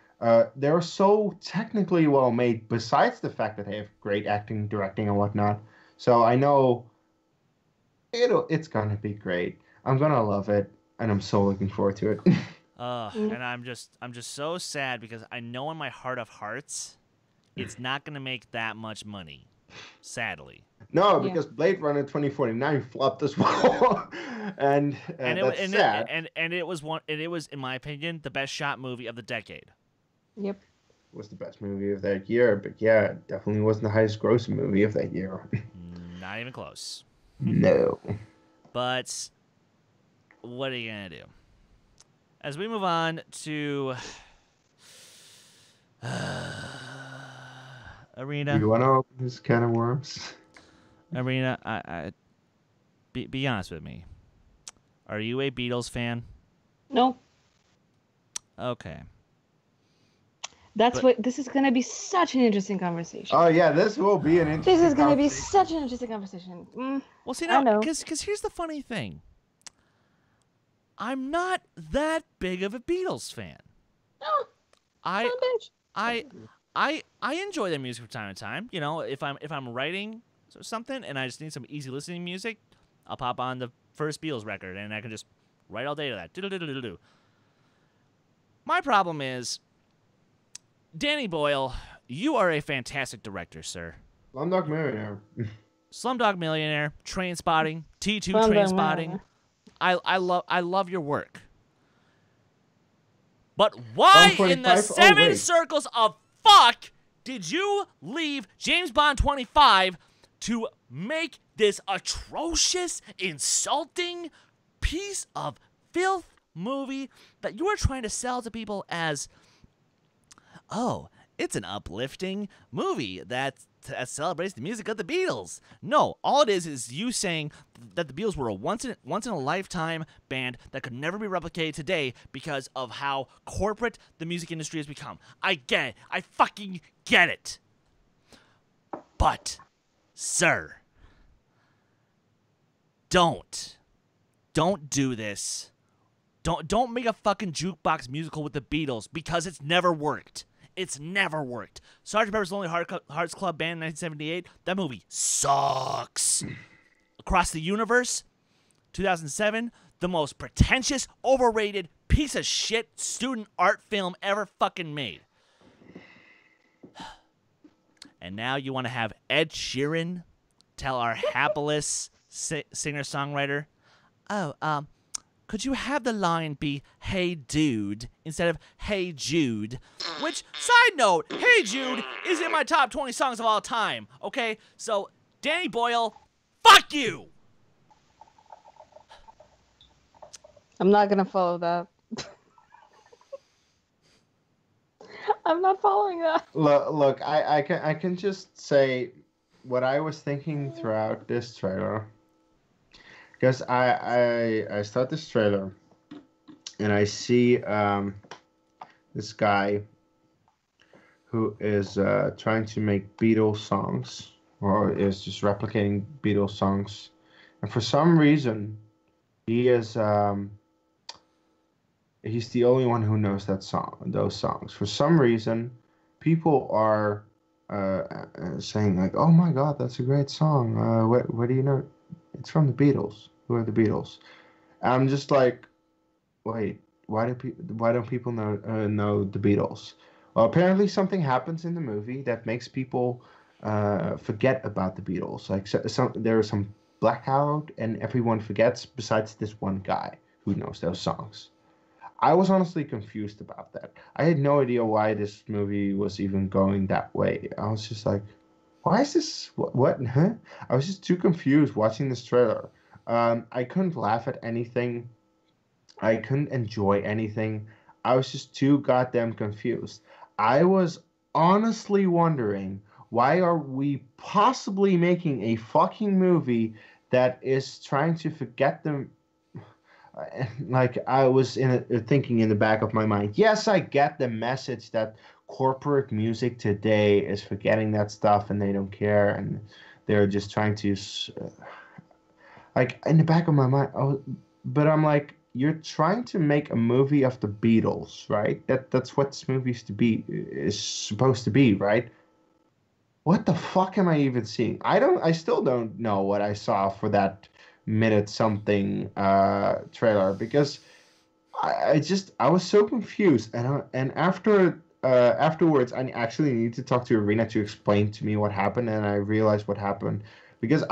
they're so technically well made, besides the fact that they have great acting, directing, and whatnot. So I know it's gonna be great. I'm gonna love it, and I'm so looking forward to it. And I'm just so sad, because I know in my heart of hearts it's not gonna make that much money, sadly. No, because Blade Runner 2049 flopped as well, and that's sad. It was, in my opinion, the best shot movie of the decade. Yep. It was the best movie of that year, but yeah, it definitely wasn't the highest grossing movie of that year. Not even close. No. But what are you gonna do? As we move on to Irina. You want to open this can of worms? Irina, be honest with me. Are you a Beatles fan? No. Okay. This is gonna be such an interesting conversation. Oh yeah, this will be an interesting. This is gonna be such an interesting conversation. Well, see, now, because here's the funny thing. I'm not that big of a Beatles fan. No. I enjoy their music from time to time. If I'm writing something and I just need some easy listening music, I'll pop on the first Beatles record and I can just write all day to that. Do-do-do-do-do. My problem is, Danny Boyle, you are a fantastic director, sir. Slumdog Millionaire. Slumdog Millionaire, Train Spotting, T2 Train Spotting. I love your work. But why in the seven circles of fuck did you leave James Bond 25 to make this atrocious, insulting piece of filth movie that you are trying to sell to people as, oh, it's an uplifting movie that celebrates the music of the Beatles? No, all it is you saying that the Beatles were a once in a lifetime band that could never be replicated today because of how corporate the music industry has become. I get it. I fucking get it. But, sir, don't do this. Don't make a fucking jukebox musical with the Beatles, because it's never worked. It's never worked. Sgt. Pepper's Lonely Hearts Club Band in 1978, that movie sucks. Across the Universe, 2007, the most pretentious, overrated piece of shit student art film ever fucking made. And now you want to have Ed Sheeran tell our hapless singer-songwriter, "Oh, could you have the line be, 'Hey Dude,' instead of 'Hey Jude'?" Which, side note, 'Hey Jude' is in my top 20 songs of all time, okay? So, Danny Boyle, fuck you! I'm not gonna follow that. I'm not following that. Look, I can just say what I was thinking throughout this trailer. Because I start this trailer and I see this guy who is trying to make Beatles songs, or is just replicating Beatles songs, and for some reason he is he's the only one who knows those songs. For some reason, people are saying like, "Oh my God, that's a great song. Where do you know? It's from the Beatles. Who are the Beatles?" I'm just like, wait, why don't people know the Beatles? Well, apparently something happens in the movie that makes people forget about the Beatles. Like there is some blackout, and everyone forgets besides this one guy who knows those songs. I was honestly confused about that. I had no idea why this movie was even going that way. I was just like, why is this? What? Huh? I was just too confused watching this trailer. I couldn't laugh at anything. I couldn't enjoy anything. I was just too goddamn confused. I was honestly wondering, why are we possibly making a fucking movie that is trying to forget them? Like, I was thinking in the back of my mind, yes, I get the message that corporate music today is forgetting that stuff and they don't care and they're just trying to, like, in the back of my mind, but I'm like, you're trying to make a movie of the Beatles, right? That's what this movie is supposed to be, right? What the fuck am I even seeing? I still don't know what I saw for that minute something trailer, because I was so confused, and afterwards I actually need to talk to Irina to explain to me what happened, and I realized what happened because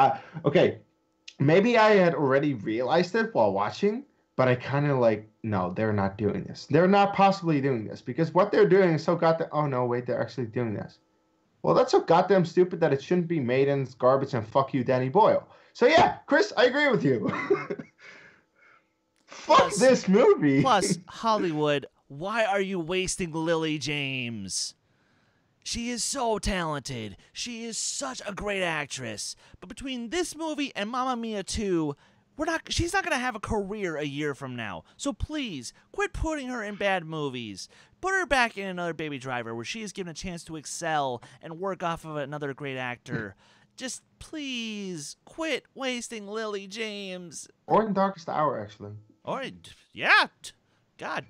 maybe I had already realized it while watching, but I kind of like, no, they're not doing this. They're not possibly doing this, because what they're doing is so goddamn. Oh no, wait, they're actually doing this. Well, that's so goddamn stupid that it shouldn't be made, and it's garbage, and fuck you, Danny Boyle. So yeah, Chris, I agree with you. Fuck this movie. Plus, Hollywood, why are you wasting Lily James? She is so talented. She is such a great actress. But between this movie and Mamma Mia 2, she's not going to have a career a year from now. So please, quit putting her in bad movies. Put her back in another Baby Driver where she is given a chance to excel and work off of another great actor. Just please quit wasting Lily James. Or in Darkest Hour, actually. Or, yeah. God,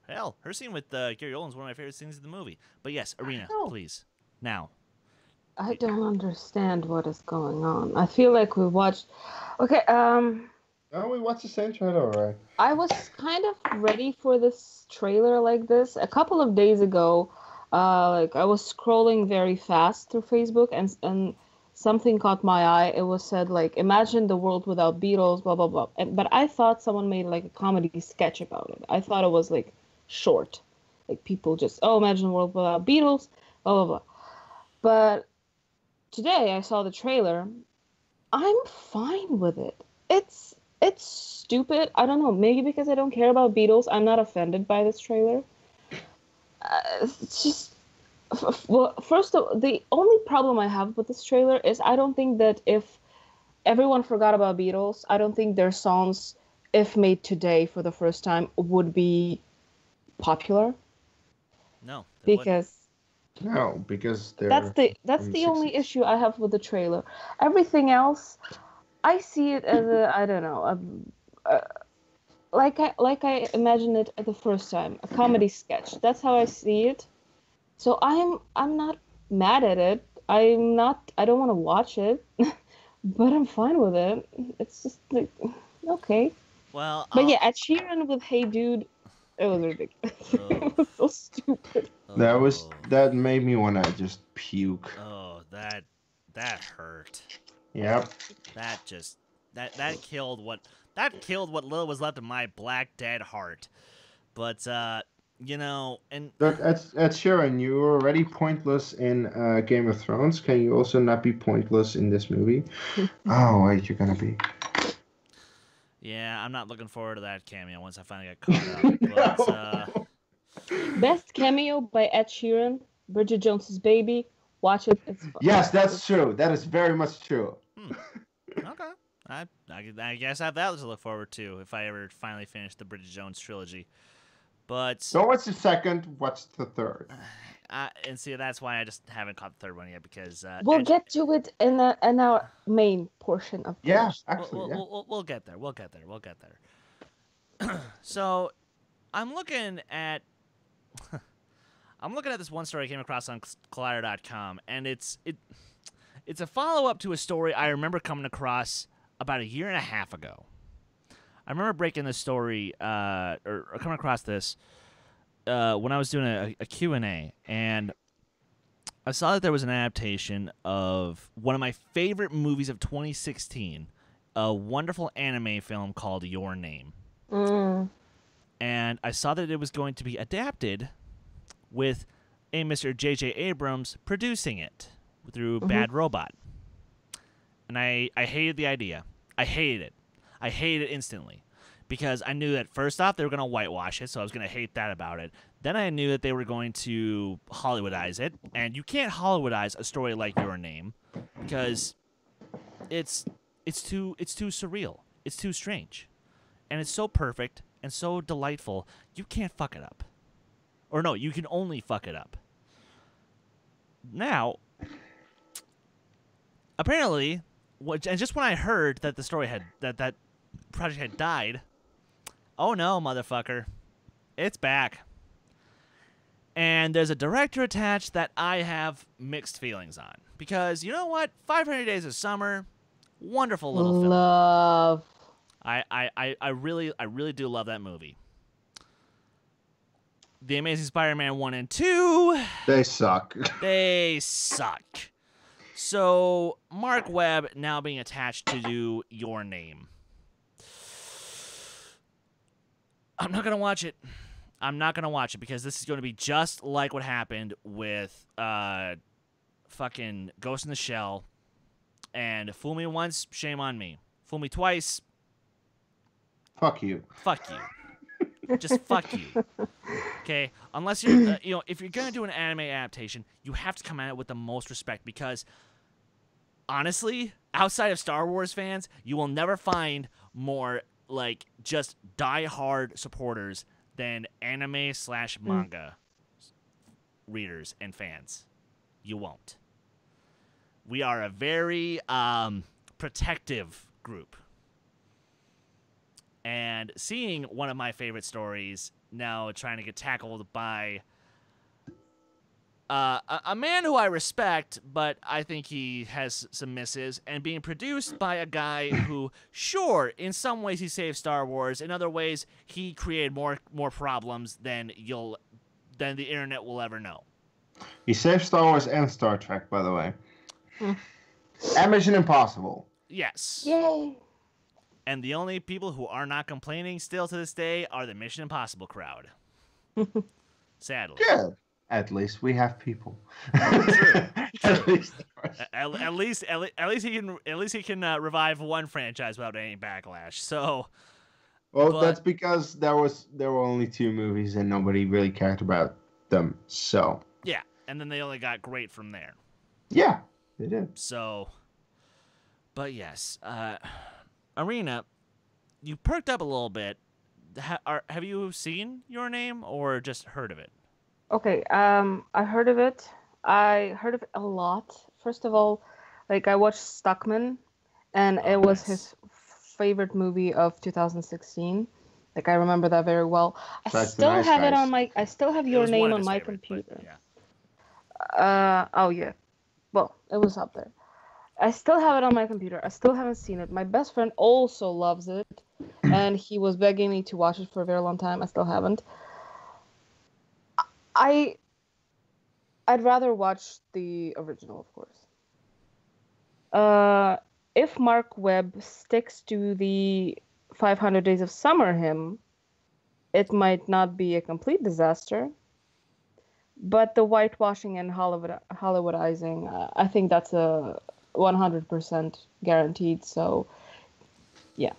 hell, her scene with Gary Oldman is one of my favorite scenes in the movie. But yes, Irina, please. Now. I don't understand what is going on. I feel like we watched... Okay, Oh, we watched the same trailer, right? I was kind of ready for this trailer like this. A couple of days ago, I was scrolling very fast through Facebook, and something caught my eye. It was said, like, imagine the world without Beatles, blah, blah, blah. But I thought someone made, like, a comedy sketch about it. I thought it was, like, short. Like, people just, imagine a world without Beatles, blah, blah, blah. But today I saw the trailer. I'm fine with it. It's stupid. I don't know. Maybe because I don't care about Beatles, I'm not offended by this trailer. It's just... Well, first of all, the only problem I have with this trailer is I don't think that if everyone forgot about Beatles, I don't think their songs, if made today for the first time, would be popular. No. Because they're that's the only issue I have with the trailer. Everything else, I see it as I don't know, like I imagined it the first time, a comedy sketch. That's how I see it. So I'm not mad at it. I don't want to watch it, but I'm fine with it. It's just like, okay. Well, but yeah, Ed Sheeran with "Hey Dude," it was ridiculous. It was so stupid. That made me want to just puke. Oh. that hurt. Yep. That killed what little was left of my black dead heart. But and But Ed Sheeran, you were already pointless in Game of Thrones. Can you also not be pointless in this movie? Oh, wait, you're gonna be. yeah, I'm not looking forward to that cameo once I finally get caught up. But Best cameo by Ed Sheeran, Bridget Jones's Baby. Watch it. It's fun. Yes, that's true. That is very much true. Okay. I guess I have that to look forward to if I ever finally finish the Bridget Jones trilogy. But Don't watch the second, watch the third. And see, that's why I just haven't caught the third one yet, because we'll get to it in our main portion of the Yeah, actually, we'll get there. We'll get there. So, I'm looking at this one story I came across on Collider.com, and it's a follow-up to a story I remember coming across about 1.5 years ago. I remember breaking this story, or coming across this when I was doing a Q&A, and I saw that there was an adaptation of one of my favorite movies of 2016, a wonderful anime film called Your Name. And I saw that it was going to be adapted with a Mr. J.J. Abrams producing it through Bad Robot. And I hated the idea. I hated it. I hated it instantly, because I knew that first off they were going to whitewash it, so I was going to hate that about it. Then I knew that they were going to Hollywoodize it, and you can't Hollywoodize a story like Your Name because it's too surreal. It's too strange. And it's so perfect and so delightful. You can't fuck it up. Or no, you can only fuck it up. Now, apparently, and just when I heard that the story had that project had died, oh no, motherfucker, it's back. And there's a director attached that I have mixed feelings on, because you know what, 500 Days of Summer, wonderful little film. Love. I really do love that movie. The Amazing Spider-Man 1 and 2, They suck. They suck. So, Mark Webb now being attached to do Your Name. I'm not going to watch it. I'm not going to watch it, because this is going to be just like what happened with fucking Ghost in the Shell. And fool me once, shame on me. Fool me twice. Fuck you. Fuck you. Just fuck you. Okay? Unless you're, if you're going to do an anime adaptation, you have to come at it with the most respect, because honestly, outside of Star Wars fans, you will never find more, just die-hard supporters than anime/manga readers and fans. You won't. We are a very protective group. And seeing one of my favorite stories now trying to get tackled by a man who I respect, but I think he has some misses, and being produced by a guy who, sure, in some ways he saved Star Wars, in other ways he created more problems than the internet will ever know. He saved Star Wars and Star Trek, by the way. And Mission Impossible. Yes. Yay. And the only people who are not complaining still to this day are the Mission Impossible crowd. Sadly. Good. At least we have people. True. At least. At least he can revive one franchise without any backlash. So. Well, that's because there were only 2 movies and nobody really cared about them. So. Yeah, and then they only got great from there. Yeah, they did. So. But yes, Irina, you perked up a little bit. Have you seen Your Name or just heard of it? Okay, I heard of it. I heard of it a lot. First of all, I watched Stuckman, and it was his favorite movie of 2016. I remember that very well. I still have Your Name on my computer. Yeah. Oh yeah. Well, it was up there. I still have it on my computer. I still haven't seen it. My best friend also loves it, and he was begging me to watch it for a very long time. I still haven't. I'd rather watch the original, of course. if Mark Webb sticks to the 500 Days of Summer hymn, it might not be a complete disaster. But the whitewashing and Hollywoodizing, I think that's a 100% guaranteed. So, yeah.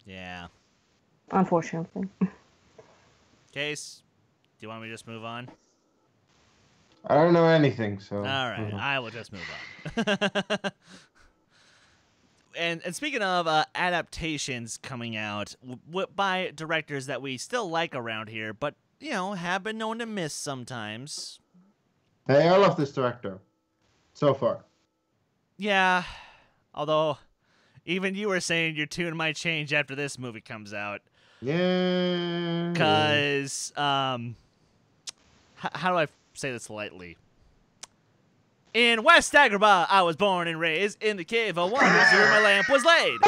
Yeah. Unfortunately. Kees, do you want me to just move on? I don't know anything, so. All right, I will just move on. And speaking of adaptations coming out by directors that we still like around here, but have been known to miss sometimes. Hey, I love this director. So far. Yeah, although even you were saying your tune might change after this movie comes out. Yeah. Because how do I say this lightly? In West Agrabah, I was born and raised in the cave of wonders where my lamp was laid.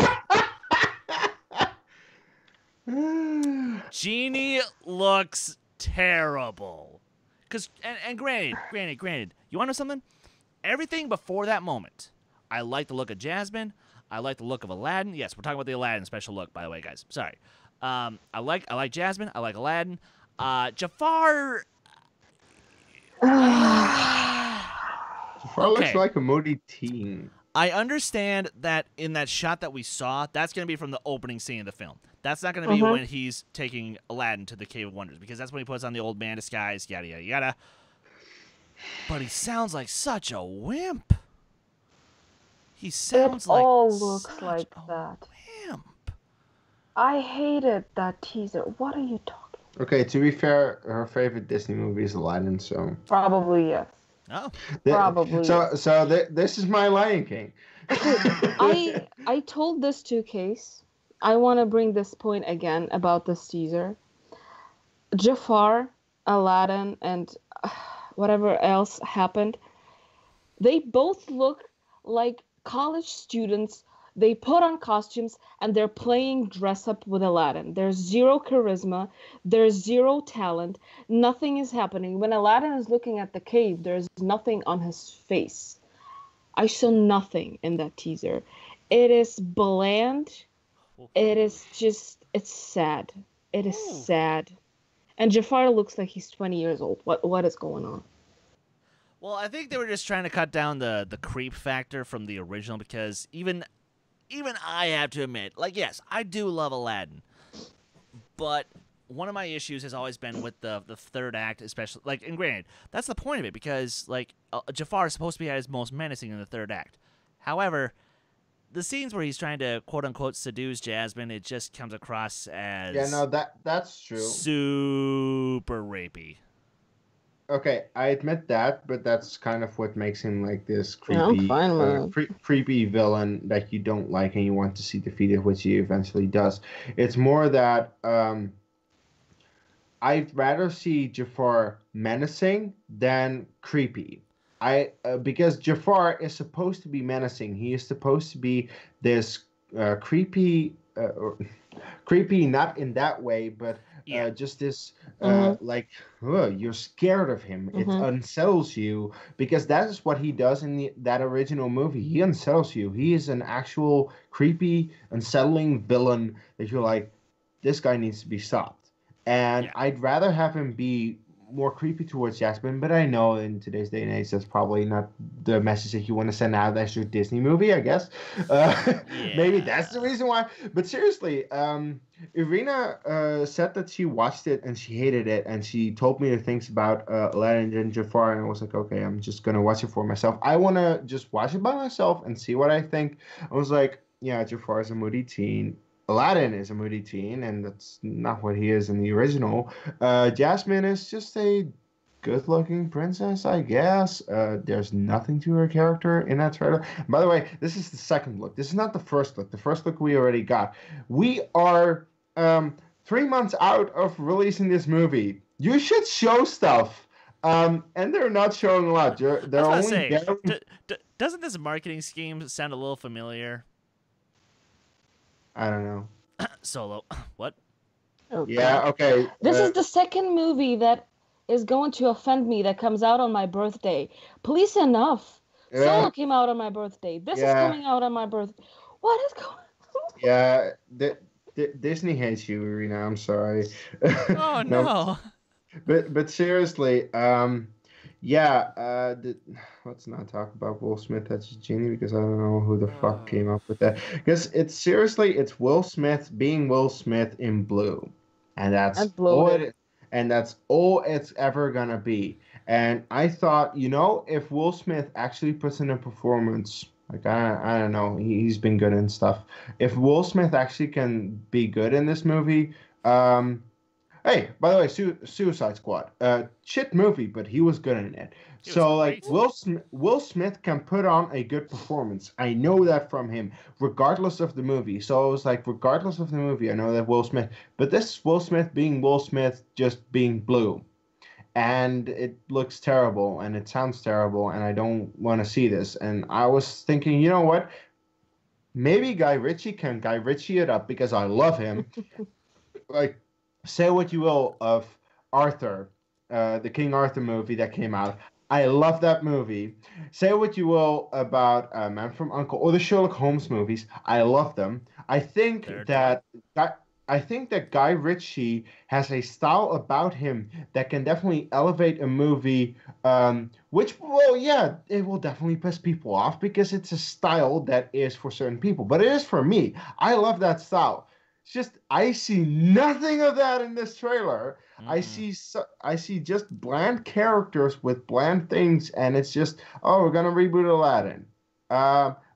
Genie looks terrible. And granted, you want to know something? Everything before that moment, I like the look of Jasmine. I like the look of Aladdin. Yes, we're talking about the Aladdin special look, by the way, guys. Sorry. I like Jasmine. I like Aladdin. Jafar. Jafar looks like a moody teen. I understand that in that shot that we saw, that's going to be from the opening scene of the film. That's not going to be when he's taking Aladdin to the Cave of Wonders, because that's when he puts on the old man disguise, yada, yada, yada. But he sounds like such a wimp. He sounds like all looks like that. Wimp. I hated that teaser. What are you talking about? Okay, to be fair, her favorite Disney movie is Aladdin, so... Probably, yes. Oh. Probably. So this is my Lion King. I told this to Kees. I want to bring this point again about this teaser. Jafar, Aladdin, and whatever else happened, they both look like college students. They put on costumes and they're playing dress up with Aladdin. There's zero charisma. There's zero talent. Nothing is happening. When Aladdin is looking at the cave, there's nothing on his face. I saw nothing in that teaser. It is bland. It is just, it's sad. It is sad. And Jafar looks like he's 20 years old. What is going on? Well, I think they were just trying to cut down the creep factor from the original, because even I have to admit, like, yes, I do love Aladdin, but one of my issues has always been with the third act, especially, like, and granted, that's the point of it, because, like, Jafar is supposed to be at his most menacing in the third act. However, the scenes where he's trying to quote-unquote seduce Jasmine, it just comes across as... Yeah, no, that's true. Super rapey. Okay, I admit that, but that's kind of what makes him like this creepy, I'm fine with it. Creepy villain that you don't like and you want to see defeated, which he eventually does. It's more that I'd rather see Jafar menacing than creepy. Because Jafar is supposed to be menacing. He is supposed to be this creepy, not in that way, but just this like you're scared of him. It unsettles you, because that is what he does in that original movie. He unsettles you. He is an actual creepy, unsettling villain that you're like, this guy needs to be stopped. And I'd rather have him be more creepy towards Jasmine, but I know in today's day and age that's probably not the message that you want to send out as your Disney movie, I guess. Maybe that's the reason why. But seriously, Irina said that she watched it and she hated it, and she told me the things about Aladdin and Jafar, and I was like, okay, I'm just gonna watch it for myself. I want to just watch it by myself and see what I think. I was like, yeah, Jafar is a moody teen. Aladdin is a moody teen, and that's not what he is in the original. Jasmine is just a good-looking princess, I guess. There's nothing to her character in that trailer. By the way, this is the second look. This is not the first look. The first look we already got. We are 3 months out of releasing this movie. You should show stuff. And they're not showing a lot. They're only doesn't this marketing scheme sound a little familiar? I don't know. Solo. What? Oh, yeah, God. okay. This is the second movie that is going to offend me that comes out on my birthday. Police Enough. Yeah, Solo came out on my birthday. This is yeah, coming out on my birthday. What is going on? yeah. Disney hates you, Irina. I'm sorry. Oh No, no. but seriously, yeah. Let's not talk about Will Smith as a genie because I don't know who the fuck came up with that. Because it's Will Smith being Will Smith in blue, and that's And all bloated. and that's all it's ever gonna be. And I thought, if Will Smith actually puts in a performance, like I don't know, he's been good and stuff. If Will Smith actually can be good in this movie, um, hey, by the way, Suicide Squad, shit movie, but he was good in it. He was So like great. Will Smith can put on a good performance. I know that from him, regardless of the movie. So it was like, regardless of the movie, I know that Will Smith. But this Will Smith being Will Smith, just being blue, and it looks terrible and it sounds terrible, and I don't want to see this. And I was thinking, you know what? Maybe Guy Ritchie can Guy Ritchie it up because I love him. Like, say what you will of Arthur, the King Arthur movie that came out. I love that movie. Say what you will about Man from Uncle or the Sherlock Holmes movies. I love them. They're great. I think that Guy Ritchie has a style about him that can definitely elevate a movie. Which, well, yeah, it will definitely piss people off because it's a style that is for certain people, but it is for me. I love that style. It's just I see nothing of that in this trailer. Mm-mm. I see just bland characters with bland things, and it's just, oh, we're gonna reboot Aladdin.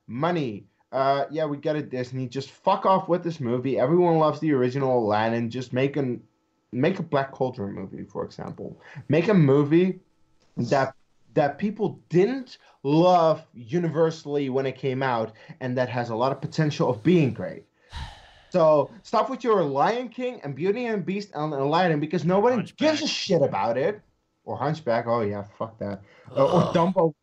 Money. Yeah, we get it, Disney. Just fuck off with this movie. Everyone loves the original Aladdin. Just make a Black Cauldron movie, for example. Make a movie that people didn't love universally when it came out, and that has a lot of potential of being great. So stop with your Lion King and Beauty and the Beast and Aladdin because nobody gives a Hunchback. shit about it. Or Hunchback. Oh yeah, fuck that. Ugh.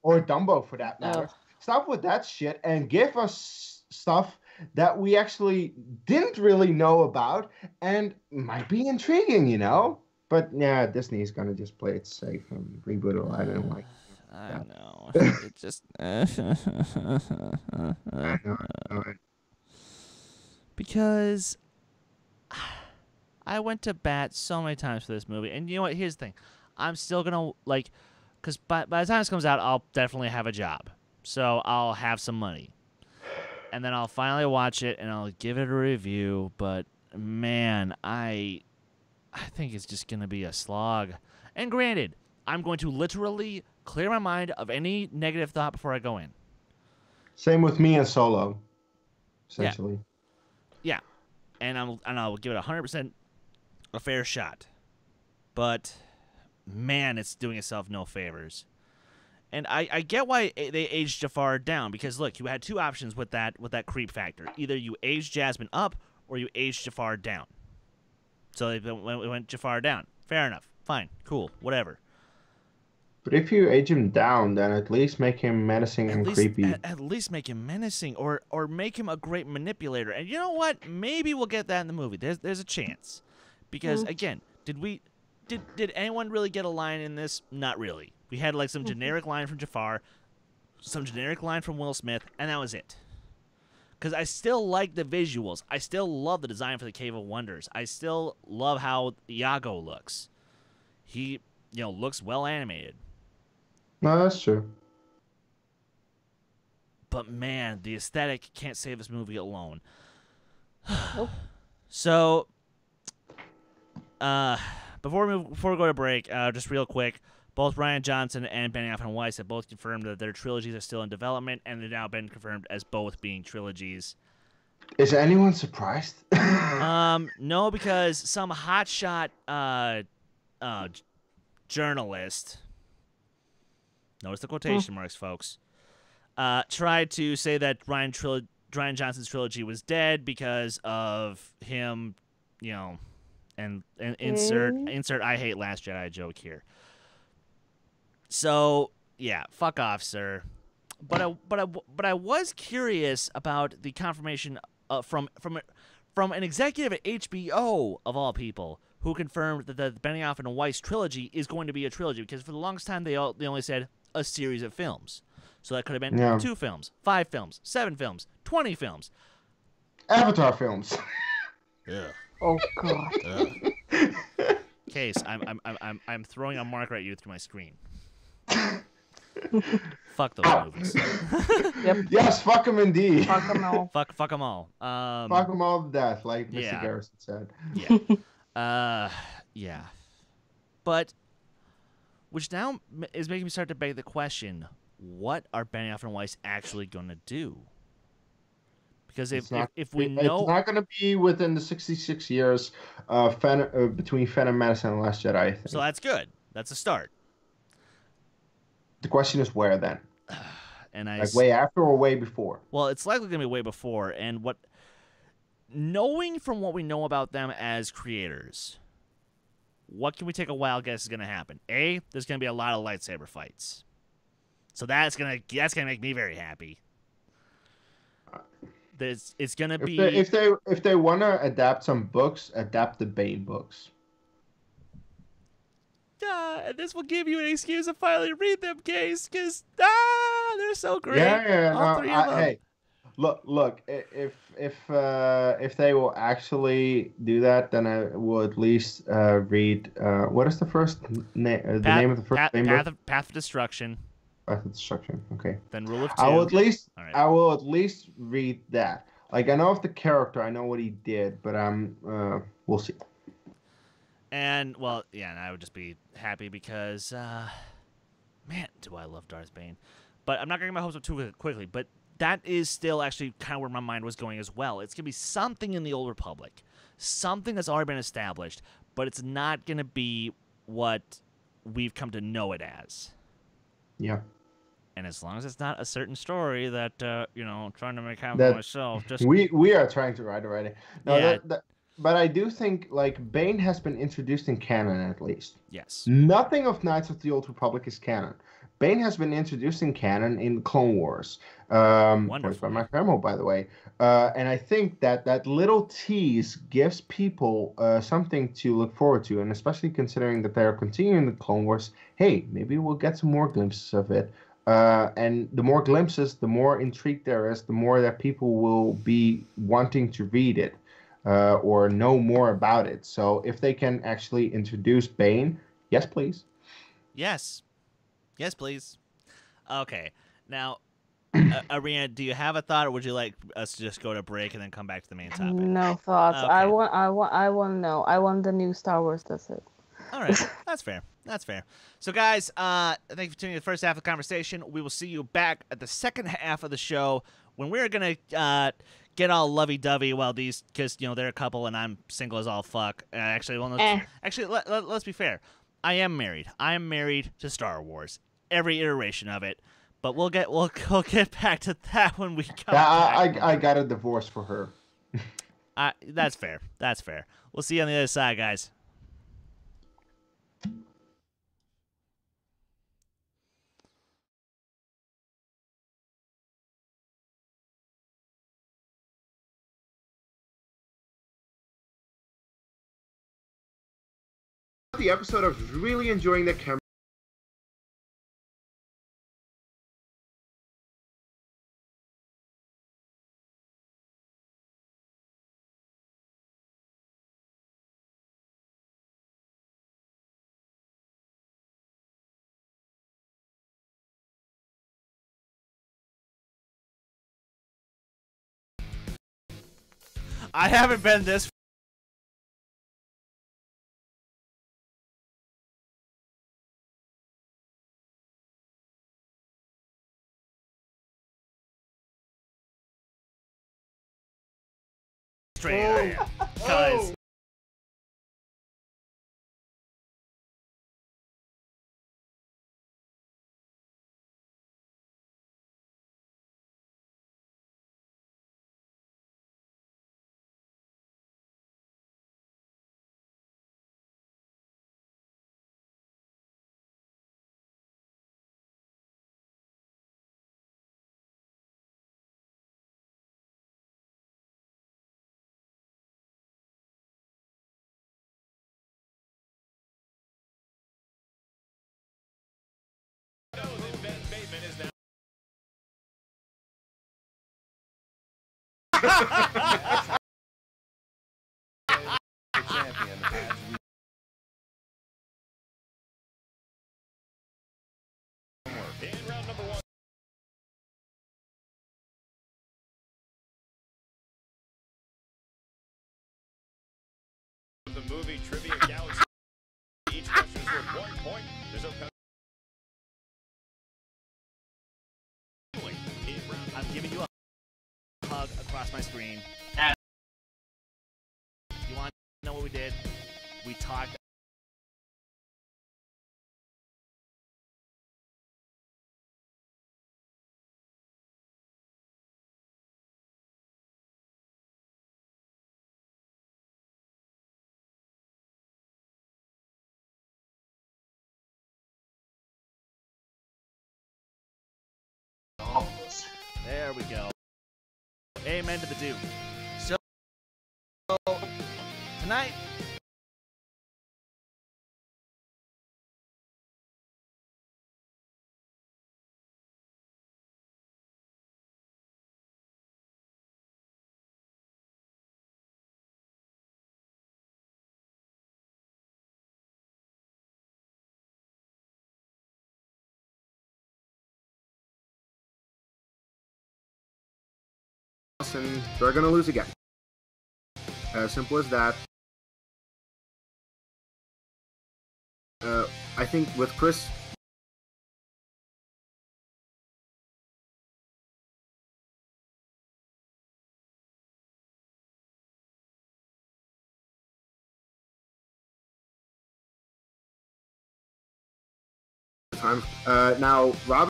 Or Dumbo for that matter. Oh, Stop with that shit and give us stuff that we actually didn't really know about and might be intriguing. But yeah, Disney's gonna just play it safe and reboot Aladdin like I that. know. I It just know, I know. because I went to bat so many times for this movie, and you know what? Here's the thing: I'm still gonna like, because by the time this comes out, I'll definitely have a job, so I'll have some money, and then I'll finally watch it and I'll give it a review. But man, I think it's just gonna be a slog. And granted, I'm going to literally clear my mind of any negative thought before I go in. Same with me and Solo, Yeah, essentially. yeah, and I'll give it 100% a fair shot. But man, it's doing itself no favors. And I get why they aged Jafar down because look, you had two options with that creep factor. Either you aged Jasmine up or you aged Jafar down. So they went Jafar down. Fair enough. Fine. Cool. Whatever. But if you age him down, then at least make him menacing At and least creepy. at least make him menacing or make him a great manipulator. And you know what? Maybe we'll get that in the movie. There's a chance. Because mm, again, did anyone really get a line in this? Not really. We had like some mhm. generic line from Jafar, some generic line from Will Smith, and that was it. Because I still like the visuals. I still love the design for the Cave of Wonders. I still love how Iago looks. He, looks well animated. No, that's true. But man, the aesthetic can't save this movie alone. Nope. So, uh, before we go to break, just real quick, both Ryan Johnson and Benioff and Weiss have both confirmed that their trilogies are still in development, and they've now been confirmed as both being trilogies. Is anyone surprised? No, because some hotshot uh, journalist, notice the quotation marks, folks, tried to say that Ryan Johnson's trilogy was dead because of him, and insert I hate Last Jedi joke here. So yeah, fuck off, sir. But I was curious about the confirmation from an executive at HBO of all people who confirmed that the Benioff and Weiss trilogy is going to be a trilogy, because for the longest time they only said a series of films. So that could have been 2 films, 5 films, 7 films, 20 films. Avatar films. Ugh. Oh God. Ugh. Kees, I'm throwing a marker at you through my screen. Fuck those movies. Yep. Yes, fuck them indeed. Fuck them all. Fuck them all. Fuck them all to death, like Mr. Garrison said. Yeah. Yeah. But, which now is making me start to beg the question, what are Benioff and Weiss actually going to do? Because if we know... It's not going to be within the 66 years between Phantom Menace and Last Jedi, I think. So that's good. That's a start. The question is where then? And way after or way before? Well, it's likely going to be way before. And knowing from what we know about them as creators, what can we take a wild guess is going to happen? A, there's going to be a lot of lightsaber fights. So that's going to make me very happy. It's going to be... If they want to adapt some books, adapt the Bane books. And this will give you an excuse to finally read them, Kees, because they're so great. All three of them. Hey, look. If they will actually do that, then I will at least read. What is the first name? The name of the first Path of Destruction. Path of Destruction. Okay. Then Rule of Two. I will at least read that. Like, I know of the character, I know what he did, but we'll see. And, well, yeah, and I would just be happy because, man, do I love Darth Bane. But I'm not going to get my hopes up too quickly, but that is still actually kind of where my mind was going as well. It's going to be something in the Old Republic, something that's already been established, but it's not going to be what we've come to know it as. Yeah. And as long as it's not a certain story that, I'm trying to make happen myself. Just we are trying to write already. No, yeah. But I do think, like, Bane has been introduced in canon, at least. Yes. Nothing of Knights of the Old Republic is canon. Bane has been introduced in canon in Clone Wars. Voiced by Mark Hamill, by the way. And I think that little tease gives people something to look forward to, and especially considering that they are continuing the Clone Wars, hey, maybe we'll get some more glimpses of it. And the more glimpses, the more intrigue there is, the more that people will be wanting to read it. Or know more about it. So if they can actually introduce Bane, yes, please. Yes, please. Okay, now, Irina, do you have a thought, or would you like us to just go to break and then come back to the main topic? No thoughts. Okay. I want to know. I want the new Star Wars. That's it. All right, that's fair. So, guys, thank you for tuning in to the first half of the conversation. We will see you back at the second half of the show when we're gonna get all lovey-dovey because they're a couple and I'm single as all fuck. Actually, let's be fair. I am married. I am married to Star Wars, every iteration of it. But we'll get back to that when we come back. I got a divorce for her. That's fair. We'll see you on the other side, guys. The episode of really enjoying the camera. I haven't been this straight. Guys. The movie Trivia Galaxy. Each question is worth 1 point. There's no I'm giving you a hug across my screen. You want to know what we did? We talked. There we go. Amen to the Duke. So, tonight, and they're gonna lose again. As simple as that. I think with Chris. Now, Robin.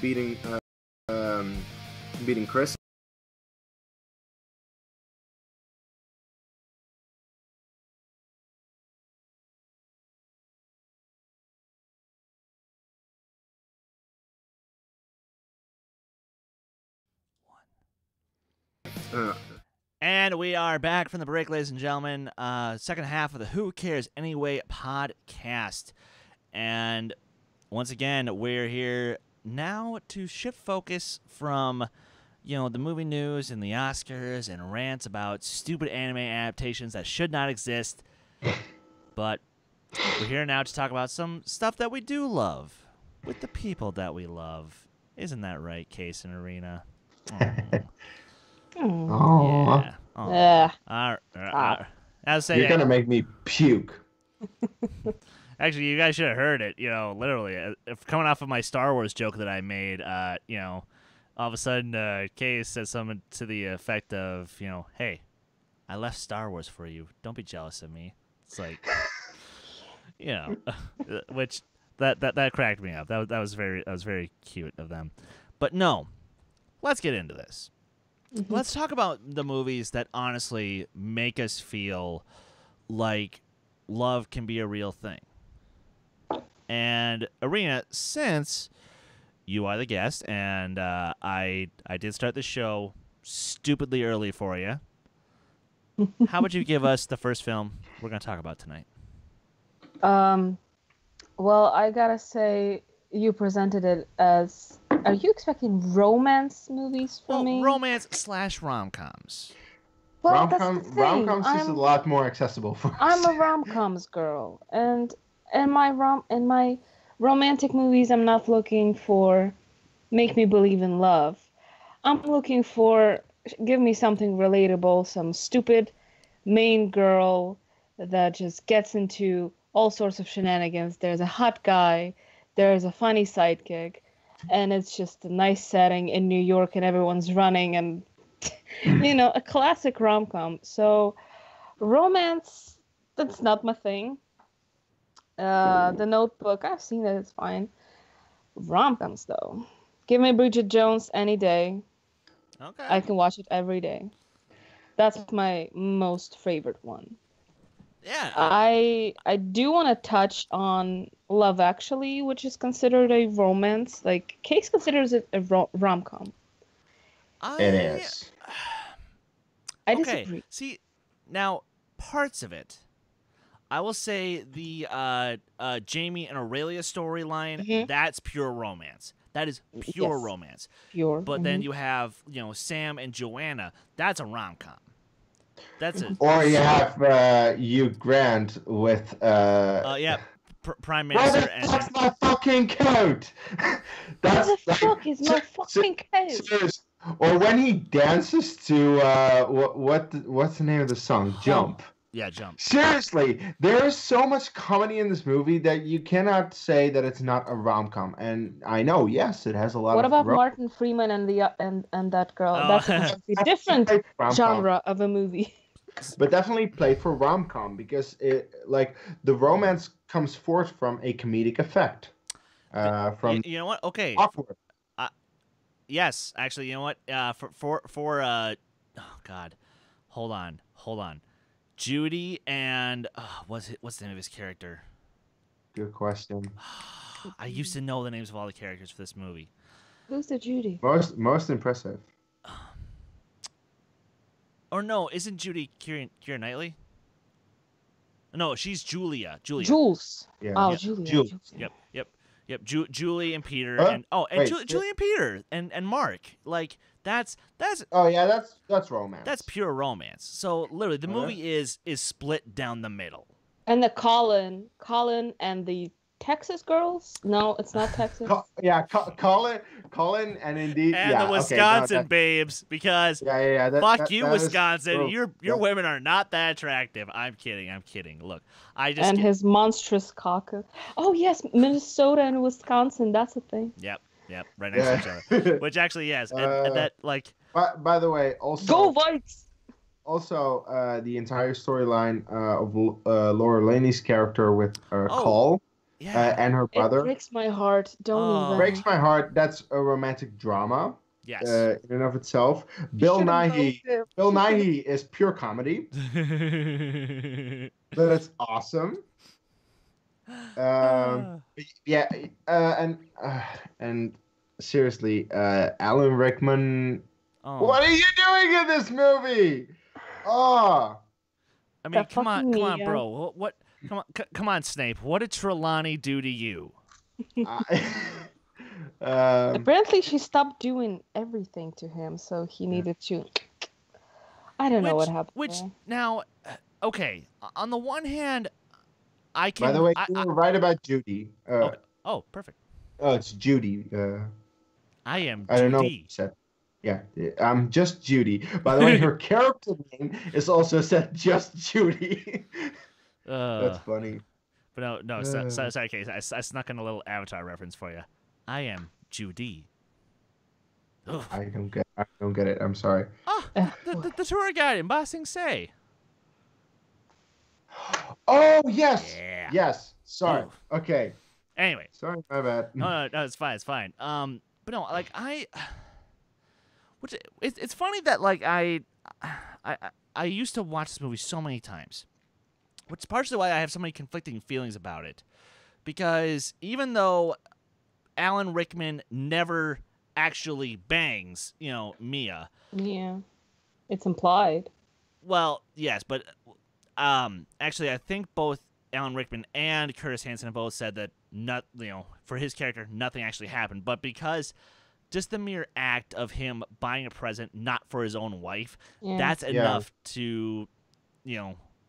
Beating Chris. and we are back from the break, ladies and gentlemen. Second half of the Who Cares Anyway podcast. And once again, we're here now to shift focus from, the movie news and the Oscars and rants about stupid anime adaptations that should not exist. But we're here now to talk about some stuff that we do love with the people that we love. Isn't that right, Kees and Irina? Oh, Yeah. You're gonna make me puke. Actually, you guys should have heard it. Literally, if coming off of my Star Wars joke that I made, all of a sudden, Kees said something to the effect of, hey, I left Star Wars for you. Don't be jealous of me. It's like, which that cracked me up. That was very cute of them. But no, let's get into this. Mm-hmm. Let's talk about the movies that honestly make us feel like love can be a real thing. And Irina, since you are the guest, and I did start the show stupidly early for you, how would you give us the first film we're going to talk about tonight? Well, I gotta say, you presented it as. Are you expecting romance movies from me? Romance/rom-coms. Well, that's the thing. Rom-coms is a lot more accessible for us. I'm a rom-coms girl, and in my romantic movies, I'm not looking for make me believe in love. I'm looking for give me something relatable, some stupid main girl that just gets into all sorts of shenanigans. There's a hot guy, there's a funny sidekick, and it's just a nice setting in New York and everyone's running and, a classic rom-com. So romance, that's not my thing. The Notebook, I've seen it, it's fine. Rom-coms, though. Give me Bridget Jones any day. Okay. I can watch it every day. That's my most favorite one. Yeah. I do want to touch on Love Actually, which is considered a romance. Like, Kees considers it a rom-com. It is. I okay. disagree. See, Now, parts of it, I will say the Jamie and Aurelia storyline, that's pure romance. That is pure romance. Pure. But then you have, Sam and Joanna. That's a rom-com. That's it. Or you have Hugh Grant with Prime Minister. That's my fucking coat. That's what the fuck is my fucking coat? Serious. Or when he dances to what's the name of the song? Jump. Yeah, Jump. Seriously, there is so much comedy in this movie that you cannot say that it's not a rom-com. And I know, yes, it has a lot. What about Martin Freeman and that girl? Oh. That's a completely different genre of a movie. But definitely played for rom-com because the romance comes forth from a comedic effect. From you know what? Okay. Awkward. Yes, actually, you know what? Oh God, hold on. Judy and what's the name of his character? Good question. I used to know the names of all the characters for this movie. Who's the Judy? Most impressive. Or no, isn't Judy Keira Knightley? No, she's Julia. Jules. Yeah. Oh, Yeah. Julia. Jules. Yep. Julie and Peter Julie and Peter and Mark. Like that's. Oh yeah, that's romance. That's pure romance. So literally, the movie is split down the middle. And the Colin and the Texas girls? No, it's not Texas. Colin, and indeed, and the Wisconsin babes, because fuck you, Wisconsin. Your women are not that attractive. I'm kidding. Look, his monstrous cock. Oh yes, Minnesota and Wisconsin. That's a thing. Yep, right next to each other. Which actually, yes, and that like. By the way, also go Vikes. Also, the entire storyline of Laura Linney's character with Cole. Yeah. And her brother. It breaks my heart. Don't even. Breaks my heart. That's a romantic drama. Yes. In and of itself. Bill Nighy is pure comedy. But it's awesome. And seriously, Alan Rickman. Oh. What are you doing in this movie? Oh. I mean, come on, bro. What? Come on, Snape. What did Trelawney do to you? Apparently, she stopped doing everything to him, so he needed to. I don't know what happened. Now, okay. On the one hand, I can. By the way, you were right about Judy. Okay. Oh, perfect. Oh, it's Judy. I am. I don't know what you said. Yeah, I'm just Judy. By the way, her character name is also said just Judy. That's funny. But no. Sorry, Kees. I snuck in a little Avatar reference for you. I am Judy. Ugh. I don't get it. I'm sorry. Oh, the tour guide in Ba Sing Se. Oh yes. Yeah. Yes. Sorry. Oof. Okay. Anyway. Sorry, my bad. No, it's fine. But no, like it's funny that like I used to watch this movie so many times. Which is partially why I have so many conflicting feelings about it. Because even though Alan Rickman never actually bangs, Mia. Yeah. It's implied. Well, yes, but actually I think both Alan Rickman and Curtis Hanson have both said that for his character nothing actually happened, but because just the mere act of him buying a present not for his own wife, that's enough to,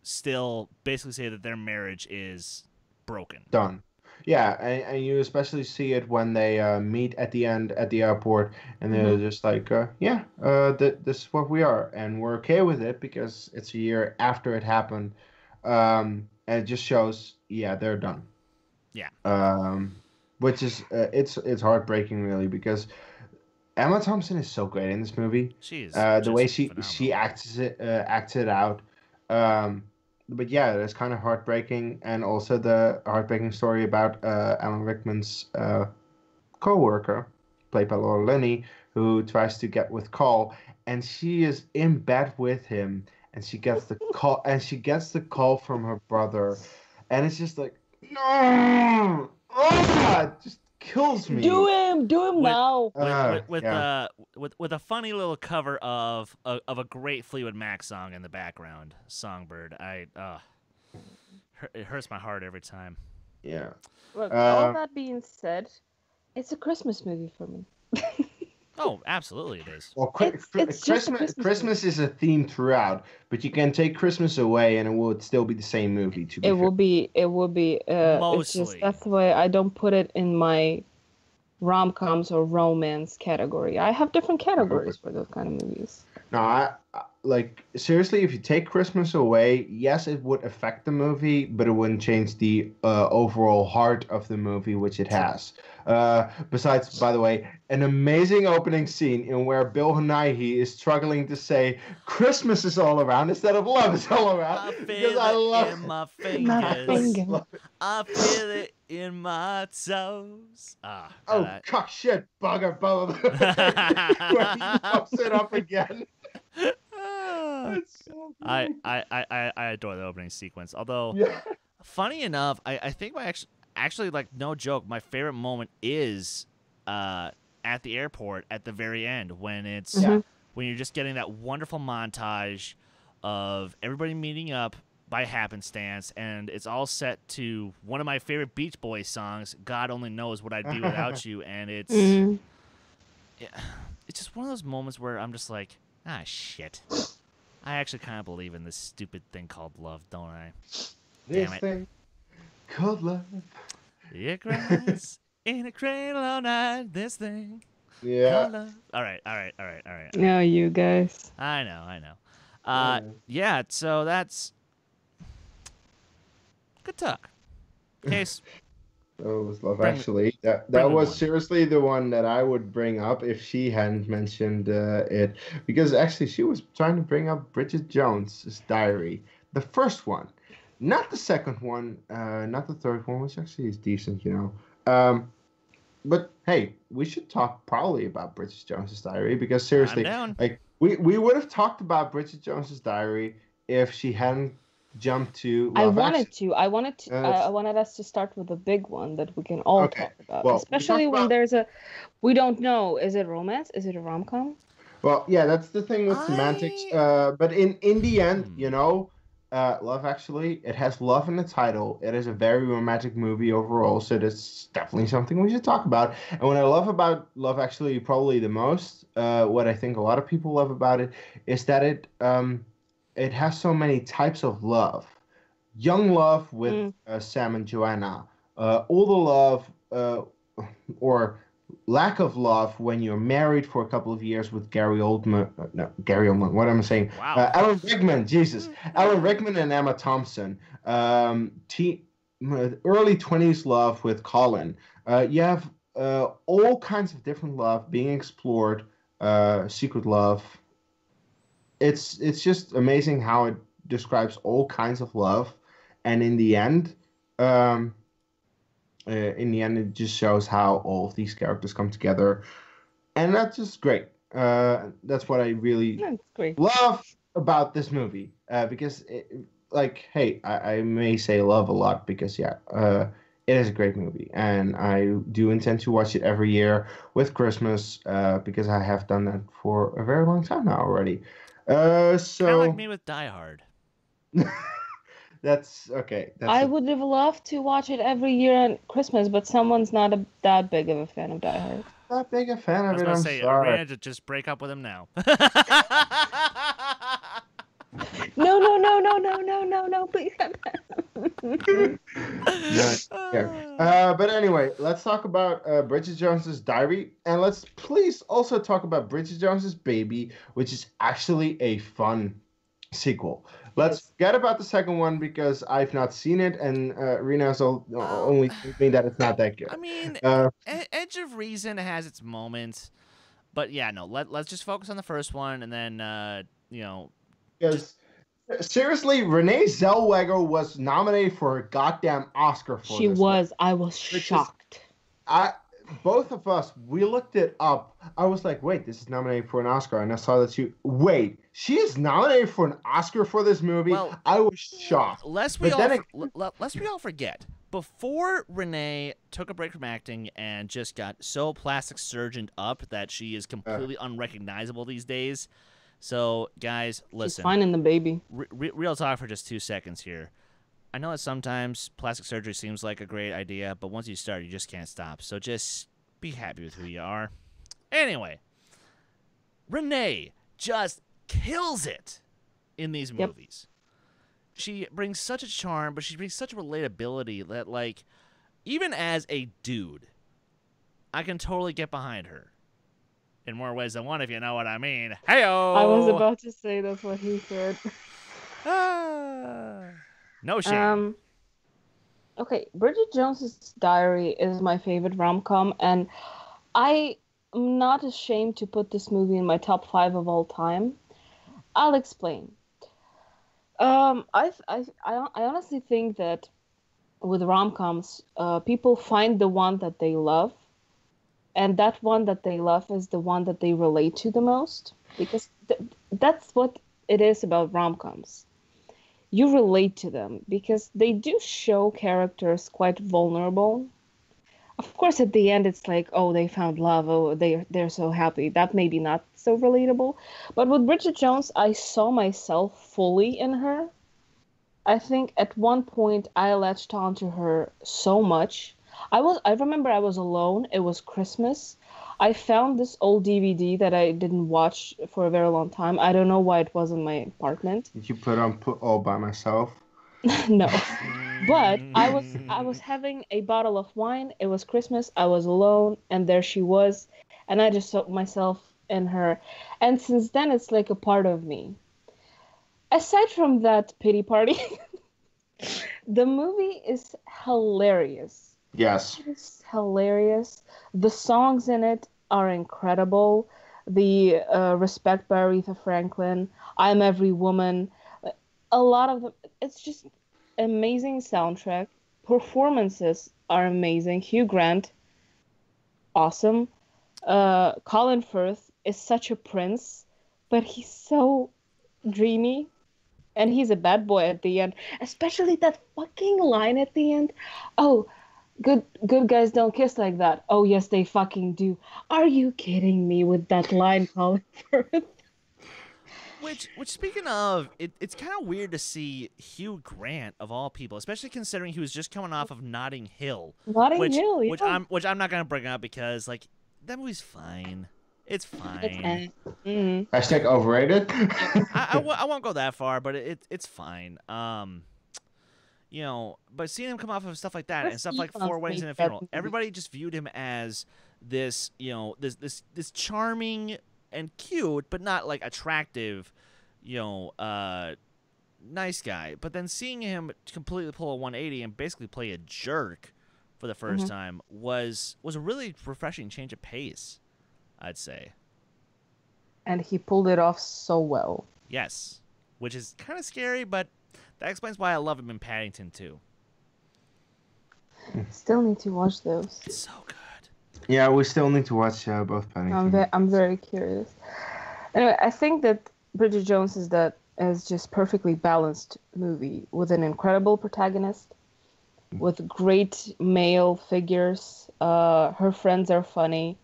still basically say that their marriage is broken. Done. Yeah, and you especially see it when they meet at the end at the airport, and they're just like, this is what we are, and we're okay with it because it's a year after it happened, and it just shows, they're done. Yeah. Which is it's heartbreaking really because Emma Thompson is so great in this movie. She is. The way she phenomenal. acts it out. But yeah, it's kind of heartbreaking, and also the heartbreaking story about Alan Rickman's co-worker, played by Laura Linney, who tries to get with Cole, and she is in bed with him, and she gets the call, from her brother, and it's just like no, kills me. Do him now. With a funny little cover of a great Fleetwood Mac song in the background, Songbird. It hurts my heart every time. Yeah. Look, all that being said, it's a Christmas movie for me. Oh, absolutely it is. Well, It's just a Christmas is a theme throughout, but you can take Christmas away and it would still be the same movie. It will be. It's just, that's why I don't put it in my rom-coms or romance category. I have different categories for those kind of movies. No, I like seriously. If you take Christmas away, yes, it would affect the movie, but it wouldn't change the overall heart of the movie, which it has. Besides, by the way, an amazing opening scene in where Bill Nighy is struggling to say "Christmas is all around" instead of "Love is all around." I feel it in my fingers. I feel it in my toes. Cock shit, bugger, both. Where he fucks it up again. It's so I adore the opening sequence. Although, funny enough, I think my actually, like, no joke, my favorite moment is at the airport at the very end when it's when you're just getting that wonderful montage of everybody meeting up by happenstance, and it's all set to one of my favorite Beach Boys songs, "God Only Knows What I'd Be Without You," and it's just one of those moments where I'm just like, ah, shit. I actually kind of believe in this stupid thing called love, don't I? This thing called love. It cries in a cradle all night, this thing. Yeah. Called love. All right. No, you guys. I know. Yeah, so that's good talk. Case. Oh, it was Love Actually. That was seriously the one that I would bring up if she hadn't mentioned it. Because actually she was trying to bring up Bridget Jones' Diary. The first one. Not the second one. Not the third one, which actually is decent, you know. But hey, we should talk probably about Bridget Jones' Diary. Because seriously, like we would have talked about Bridget Jones' Diary if she hadn't jumped to Love Actually. I wanted us to start with a big one that we can all talk about. Well, especially when there's we don't know, is it romance? Is it a rom-com? Well, yeah, that's the thing with semantics. But in the end, you know, Love Actually, it has love in the title. It is a very romantic movie overall, so that's definitely something we should talk about. And what I love about Love Actually probably the most, what I think a lot of people love about it, is that it has so many types of love. Young love with Sam and Joanna. Older love or lack of love when you're married for a couple of years with Gary Oldman. Gary Oldman. What am I saying? Wow. Alan Rickman. Jesus. Alan Rickman and Emma Thompson. Early 20s love with Colin. You have all kinds of different love being explored. Secret love. It's just amazing how it describes all kinds of love, and in the end, it just shows how all of these characters come together, and that's just great. That's what I really love about this movie, because I may say love a lot because it is a great movie, and I do intend to watch it every year with Christmas, because I have done that for a very long time now already. So kind of like me with Die Hard. That's okay. I would have loved to watch it every year on Christmas, but someone's not that big of a fan of Die Hard. That big a fan of it. I'm sorry. Irina, just break up with him now. No, please. But anyway, let's talk about Bridget Jones's Diary, and let's please also talk about Bridget Jones's Baby, which is actually a fun sequel. Let's forget about the second one because I've not seen it, and Rena's only thinking that it's not that good. I mean, Edge of Reason has its moments, but yeah, no. Let's just focus on the first one, and then Because seriously, Renee Zellweger was nominated for a goddamn Oscar for this. She was. I was shocked. Both of us, we looked it up. I was like, wait, this is nominated for an Oscar. And I saw that she is nominated for an Oscar for this movie. Well, I was shocked. Lest we all forget, before Renee took a break from acting and just got so plastic surgeoned up that she is completely unrecognizable these days. So, guys, listen. She's fine in the baby. Real talk for just 2 seconds here. I know that sometimes plastic surgery seems like a great idea, but once you start, you just can't stop. So just be happy with who you are. Anyway, Renee just kills it in these movies. She brings such a charm, but she brings such a relatability that, like, even as a dude, I can totally get behind her. In more ways than one, if you know what I mean. Hey-o! I was about to say that's what he said. No shame. Okay, Bridget Jones's Diary is my favorite rom-com, and I am not ashamed to put this movie in my top 5 of all time. I'll explain. I honestly think that with rom-coms, people find the one that they love, and that one that they love is the one that they relate to the most, because that's what it is about rom-coms. You relate to them because they do show characters quite vulnerable. Of course, at the end, it's like, oh, they found love. Oh, they're so happy. That may be not so relatable. But with Bridget Jones, I saw myself fully in her. I think at one point I latched onto her so much. I remember I was alone. It was Christmas. I found this old DVD that I didn't watch for a very long time. I don't know why it was in my apartment. Did you put on All By Myself? No. But I was having a bottle of wine. It was Christmas. I was alone, and there she was, and I just saw myself in her. And since then, it's like a part of me. Aside from that pity party, the movie is hilarious. Yes. It's hilarious. The songs in it are incredible. The Respect by Aretha Franklin, I'm Every Woman, a lot of them. It's just amazing soundtrack. Performances are amazing. Hugh Grant, awesome. Colin Firth is such a prince, but he's so dreamy. And he's a bad boy at the end. Especially that fucking line at the end. Oh, good guys don't kiss like that. Oh, yes, they fucking do. Are you kidding me with that line, Colin Firth? Which speaking of, it's kind of weird to see Hugh Grant, of all people, especially considering he was just coming off of Notting Hill. Notting Hill, yeah. Which I'm not going to bring up because, like, that movie's fine. It's fine. Hashtag overrated. I won't go that far, but it's fine. You know, but seeing him come off of stuff like that and stuff like Four Weddings and a Funeral, everybody just viewed him as this, you know, this charming and cute, but not like attractive, you know, nice guy. But then seeing him completely pull a 180 and basically play a jerk for the first time was a really refreshing change of pace, I'd say. And he pulled it off so well. Yes, which is kind of scary, but that explains why I love him in Paddington too. Still need to watch those. It's so good. Yeah, we still need to watch both Paddington. I'm very curious. Anyway, I think that Bridget Jones is just perfectly balanced movie with an incredible protagonist, with great male figures. Her friends are funny.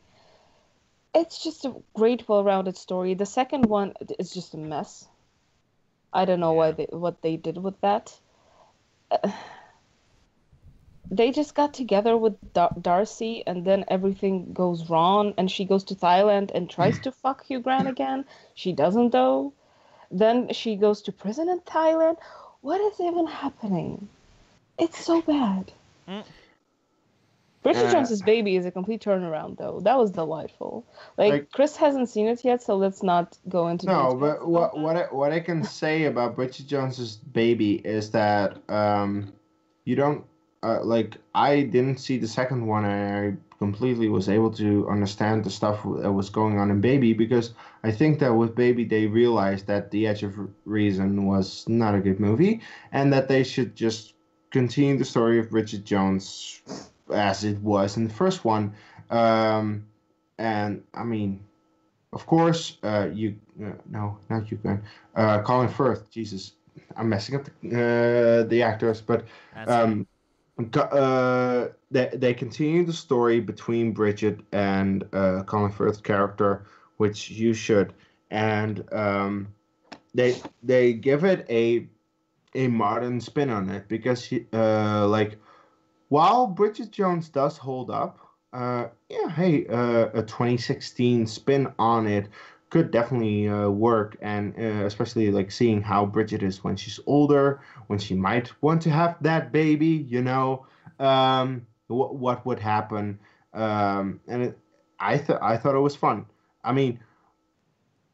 It's just a great, well-rounded story. The second one is just a mess. I don't know what they did with that. They just got together with Darcy, and then everything goes wrong, and she goes to Thailand and tries to fuck Hugh Grant again. She doesn't, though. Then she goes to prison in Thailand. What is even happening? It's so bad. Bridget Jones's Baby is a complete turnaround, though. That was delightful. Like Chris hasn't seen it yet, so let's not go into no. details. But what I can say about Bridget Jones's Baby is that you don't like. I didn't see the second one, and I completely was able to understand the stuff that was going on in Baby, because I think that with Baby they realized that The Edge of Reason was not a good movie, and that they should just continue the story of Bridget Jones as it was in the first one. And I mean, of course, no, not you, Glenn. Colin Firth. Jesus, I'm messing up the actors, but They continue the story between Bridget and Colin Firth's character, which you should, and they give it a modern spin on it because like while Bridget Jones does hold up, yeah, hey, a 2016 spin on it could definitely work, and especially like seeing how Bridget is when she's older, when she might want to have that baby, what would happen, and I thought it was fun. I mean,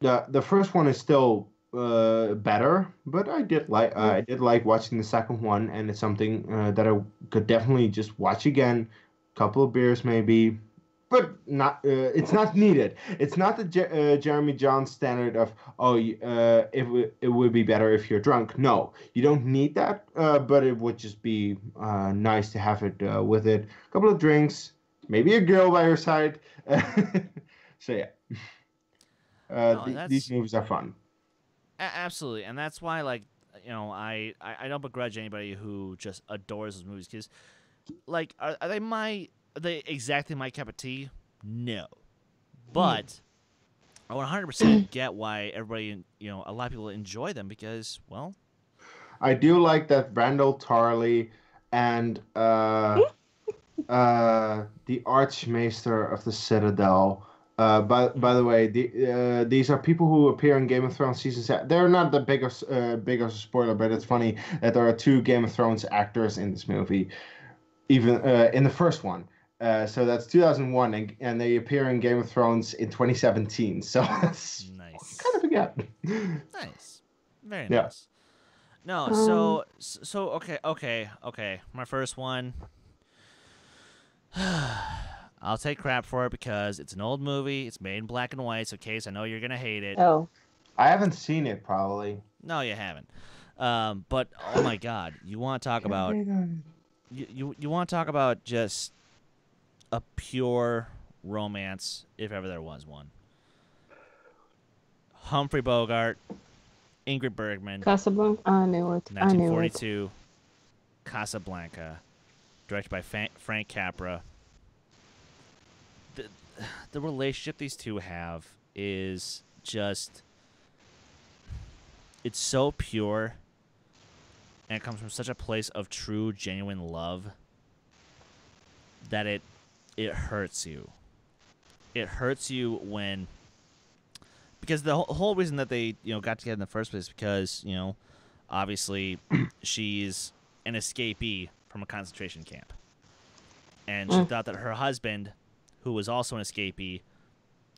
the first one is still better, but I did like watching the second one, and it's something that I could definitely just watch again. Couple of beers maybe, but not. It's not needed. It's not the Jeremy John standard of it would be better if you're drunk. No, you don't need that. But it would just be nice to have it with it. Couple of drinks, maybe a girl by your side. So yeah. These movies are fun. Absolutely, and that's why, like, I don't begrudge anybody who just adores those movies because, like, are they exactly my cup of tea? No, but I 100% get why everybody, a lot of people enjoy them because, well, I do like that Randall Tarley and the Archmaester of the Citadel. By the way, these are people who appear in Game of Thrones season 7. They're not the biggest spoiler, but it's funny that there are two Game of Thrones actors in this movie, even in the first one. So that's 2001, and they appear in Game of Thrones in 2017. So that's nice. Kind of a gap. Nice, very nice. No, so okay. My first one. I'll take crap for it because it's an old movie. It's made in black and white. So, Kees, I know you're gonna hate it. Oh, I haven't seen it probably. No, you haven't. But oh my God, you want to talk about you want to talk about just a pure romance, if ever there was one. Humphrey Bogart, Ingrid Bergman, Casablanca. I knew it. 1942, Casablanca, directed by Frank Capra. The relationship these two have is just, it's so pure, and it comes from such a place of true, genuine love that it hurts you. It hurts you when, because the whole reason that they got together in the first place is because obviously she's an escapee from a concentration camp, and she thought that her husband, who was also an escapee,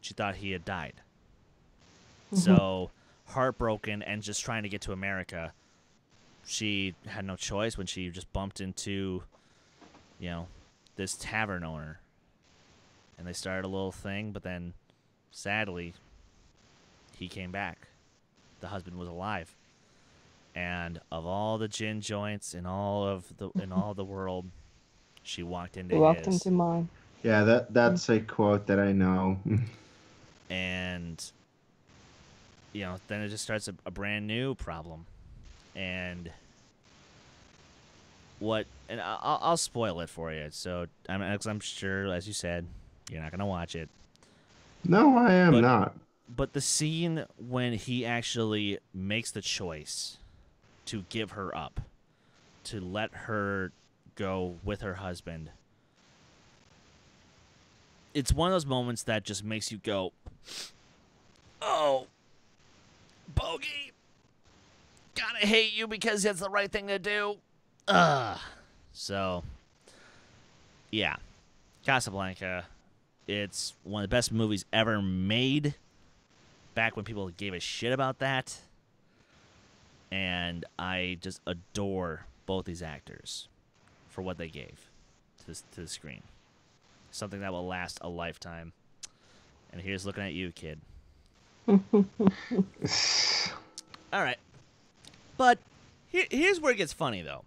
she thought he had died. So, heartbroken and just trying to get to America, she had no choice when she just bumped into, this tavern owner. And they started a little thing, but then, sadly, he came back. The husband was alive. And of all the gin joints in all the world, she walked into mine. Yeah, that's a quote that I know. And then it just starts a brand new problem. And I'll spoil it for you. So I'm sure, as you said, you're not gonna watch it. No, I am not. But the scene when he actually makes the choice to give her up, to let her go with her husband, it's one of those moments that just makes you go, oh, Bogey, gotta hate you because it's the right thing to do. So, yeah, Casablanca, it's one of the best movies ever made, back when people gave a shit about that, and I just adore both these actors for what they gave to the screen. Something that will last a lifetime. And here's looking at you, kid. All right. But here's where it gets funny, though.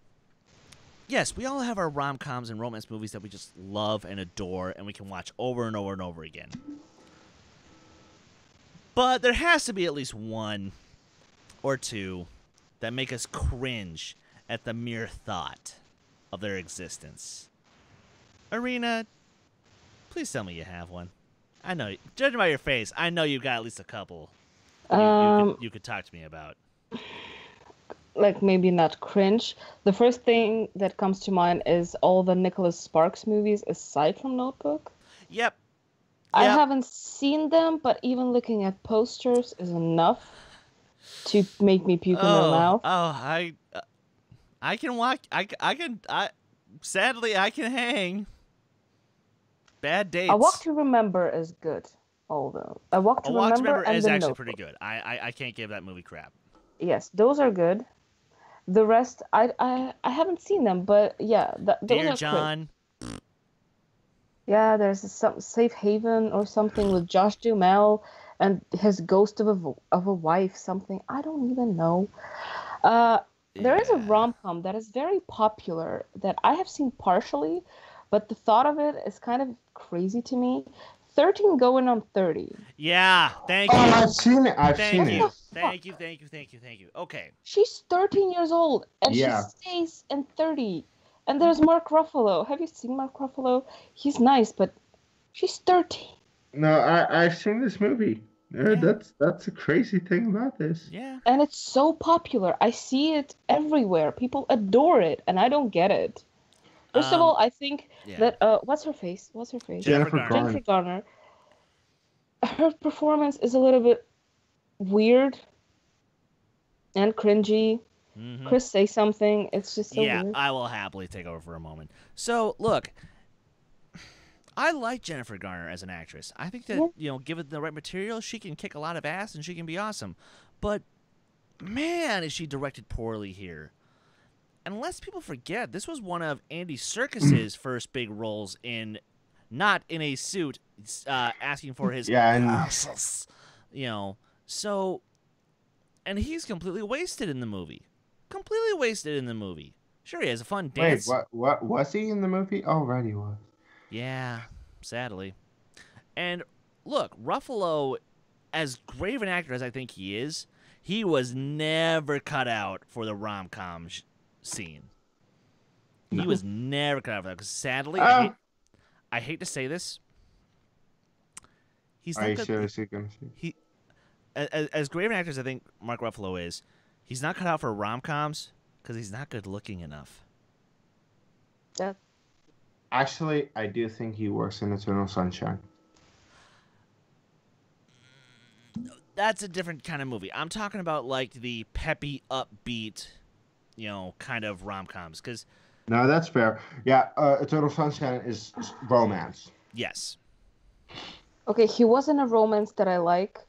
Yes, we all have our rom-coms and romance movies that we just love and adore, and we can watch over and over and over again. But there has to be at least one or two that make us cringe at the mere thought. of their existence. Irina, please tell me you have one. I know, judging by your face, I know you got at least a couple you could talk to me about. Like maybe not cringe. The first thing that comes to mind is all the Nicholas Sparks movies aside from Notebook. Yep. I haven't seen them, but even looking at posters is enough to make me puke in my mouth. I can walk. Sadly, I can hang. Bad Dates. A Walk to Remember is good, although A Walk to Remember and is The actually Notebook. pretty good. I can't give that movie crap. Yes, those are good. The rest, I haven't seen them, but yeah, those Dear are John. Quick. Yeah, there's some Safe Haven or something with Josh Duhamel and his ghost of a wife. Something I don't even know. There is a rom-com that is very popular that I have seen partially, but the thought of it is kind of crazy to me. 13 Going on 30. Yeah, thank you. Oh, I've seen it. Thank you. Okay. She's 13 years old, and she stays in 30. And there's Mark Ruffalo. Have you seen Mark Ruffalo? He's nice, but she's 13. No, I've seen this movie. That's a crazy thing about this. Yeah. And it's so popular. I see it everywhere. People adore it, and I don't get it. First of all, I think that what's her face? Jennifer Garner. Her performance is a little bit weird and cringy. Mm-hmm. Chris, say something. It's just so weird. I will happily take over for a moment. So, look, I like Jennifer Garner as an actress. I think that, given the right material, she can kick a lot of ass and she can be awesome. But, man, is she directed poorly here. And lest people forget, this was one of Andy Serkis's first big roles not in a suit, asking for his glasses. So, and he's completely wasted in the movie. Sure, he has a fun dance. Wait, what was he in the movie? Oh, right, he was. Yeah, sadly. And look, Ruffalo, as great of an actor as I think he is, he was never cut out for the rom-com scene. He was never cut out for that, because sadly, I hate to say this, he's not as great of an actor as I think Mark Ruffalo is, he's not cut out for rom-coms because he's not good looking enough. Yeah. Actually, I do think he works in Eternal Sunshine. That's a different kind of movie. I'm talking about like the peppy, upbeat, kind of rom-coms. No, that's fair. Yeah, Eternal Sunshine is romance. Yes. Okay, he was in a romance that I like.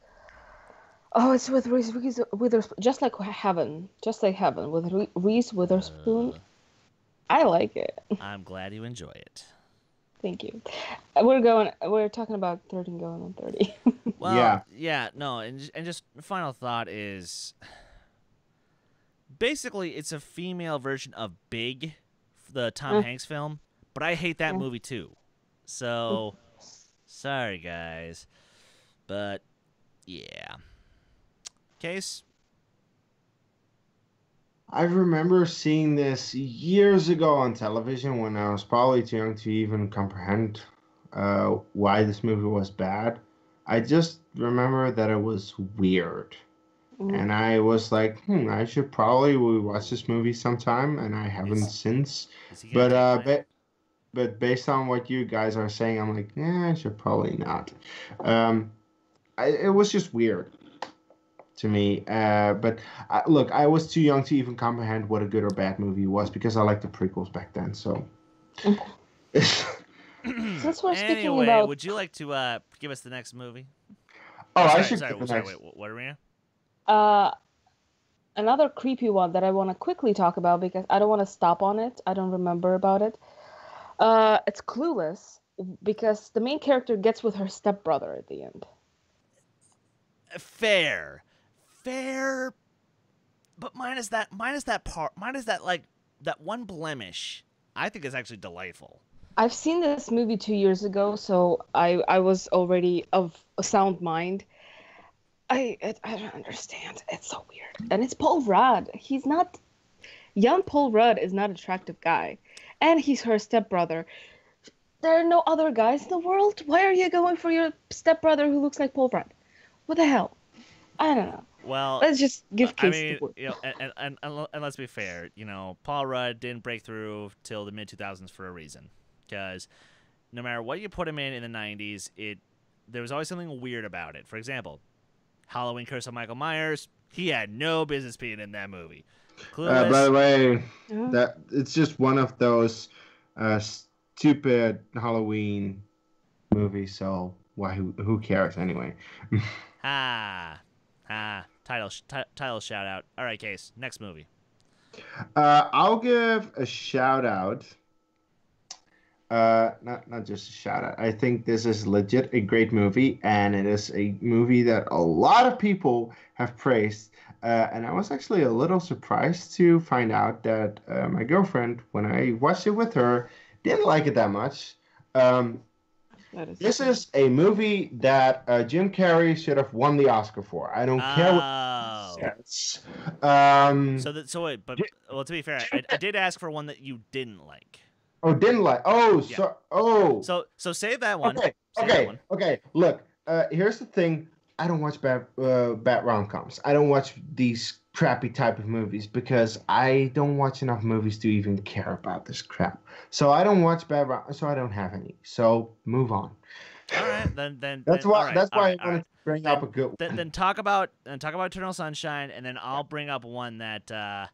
Oh, it's with Reese Witherspoon, just like Heaven, with Reese Witherspoon. I like it. I'm glad you enjoy it. Thank you. We're talking about 13 Going on 30. Well, no, and just final thought is, basically, it's a female version of Big, the Tom Hanks film, but I hate that movie too. So, sorry guys, but yeah. Kees? I remember seeing this years ago on television when I was probably too young to even comprehend why this movie was bad. I just remember that it was weird. And I was like, I should probably watch this movie sometime, and I haven't since. But based on what you guys are saying, I'm like, I should probably not. It was just weird to me. But look, I was too young to even comprehend what a good or bad movie was because I liked the prequels back then. So. Since we're speaking anyway, about... would you like to give us the next movie? Oh, sorry, I should. Sorry, wait, what are we? Another creepy one that I want to quickly talk about because I don't want to stop on it. I don't remember about it. It's Clueless because the main character gets with her stepbrother at the end. Fair, but minus that one blemish, I think is actually delightful. I've seen this movie 2 years ago, so I was already of a sound mind. I don't understand. It's so weird. And it's Paul Rudd. Young Paul Rudd is not an attractive guy. and he's her stepbrother. There are no other guys in the world. Why are you going for your stepbrother who looks like Paul Rudd? What the hell? I don't know. Well, Let's just give I Kees mean, the word. you know, and let's be fair. You know, Paul Rudd didn't break through till the mid 2000s for a reason, because no matter what you put him in the 90s, there was always something weird about it. For example, Halloween Curse of Michael Myers. He had no business being in that movie. By the way, Yeah. that it's just one of those stupid Halloween movies. So why? Who cares anyway? Title shout out. All right, Case. Next movie. I'll give a shout out. Not just a shout out. I think this is legit a great movie, and it is a movie that a lot of people have praised. And I was actually a little surprised to find out that my girlfriend, when I watched it with her, didn't like it that much. This is a movie that Jim Carrey should have won the Oscar for. I don't care what it says. Well, to be fair, I did ask for one that you didn't like. Oh, didn't like. Oh, yeah. So save that one. Okay. Look, here's the thing. I don't watch bad rom-coms. I don't watch these crappy type of movies because I don't watch enough movies to even care about this crap. So I don't watch so I don't have any. So move on. All right, then that's why I wanted to bring up a good one. Then talk about Eternal Sunshine, and then I'll bring up one that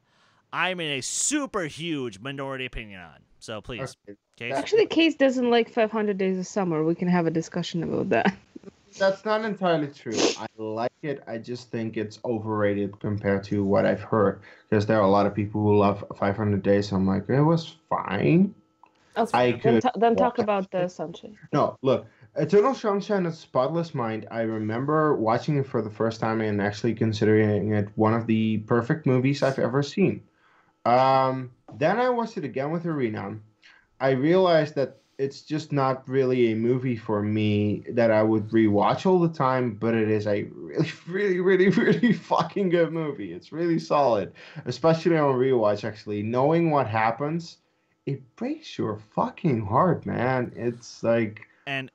I'm in a super huge minority opinion on. So please, Case. Actually, Kees doesn't like 500 Days of Summer. We can have a discussion about that. That's not entirely true. I like it. I just think it's overrated compared to what I've heard. Because there are a lot of people who love 500 Days. I'm like, it was fine. Okay. Then talk about the Sunshine. No, look. Eternal Sunshine of the Spotless Mind. I remember watching it for the first time and actually considering it one of the perfect movies I've ever seen. Then I watched it again with Irina. I realized that it's just not really a movie for me that I would rewatch all the time, but it is a really, really, really, really fucking good movie. It's really solid, especially on rewatch. Actually, knowing what happens, it breaks your fucking heart, man. It's like. And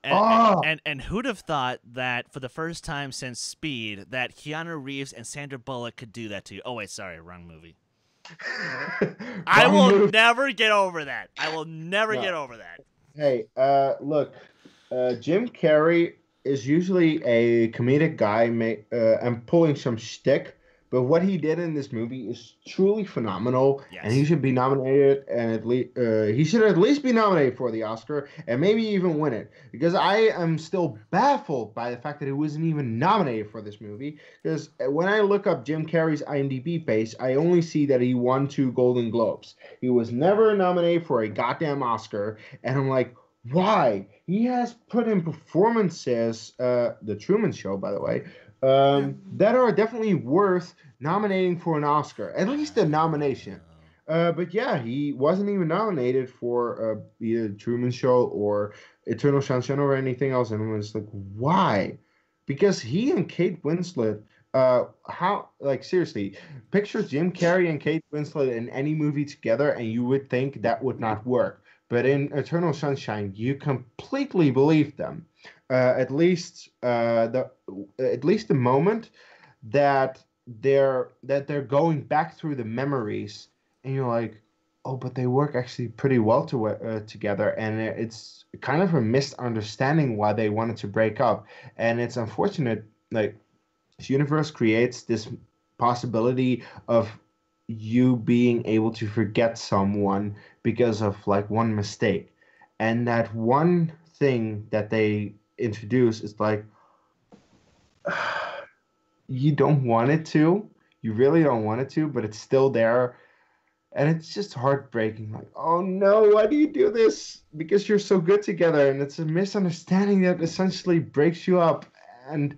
who'd have thought that for the first time since Speed that Keanu Reeves and Sandra Bullock could do that to you? Oh wait, sorry, wrong movie. I will never get over that. I will never get over that. Hey, look, Jim Carrey is usually a comedic guy and pulling some shtick, but what he did in this movie is truly phenomenal, and he should be nominated, and he should at least be nominated for the Oscar, and maybe even win it, because I am still baffled by the fact that he wasn't even nominated for this movie, because when I look up Jim Carrey's IMDb page, I only see that he won 2 Golden Globes. He was never nominated for a goddamn Oscar, and I'm like, why? He has put in performances, The Truman Show, by the way, that are definitely worth nominating for an Oscar, at least a nomination. But yeah, he wasn't even nominated for either Truman Show or Eternal Sunshine or anything else, and I was like, why? Because he and Kate Winslet, seriously, picture Jim Carrey and Kate Winslet in any movie together, and you would think that would not work. But in Eternal Sunshine, you completely believe them. At least the moment that they're going back through the memories, and you're like, oh, but they work actually pretty well together, and it's kind of a misunderstanding why they wanted to break up, and it's unfortunate. Like, this universe creates this possibility of you being able to forget someone because of like one mistake, and that one thing that they introduce is like, you don't want it to, you really don't want it to, but it's still there, and it's just heartbreaking. Like, oh no, why do you do this? Because you're so good together, and it's a misunderstanding that essentially breaks you up. And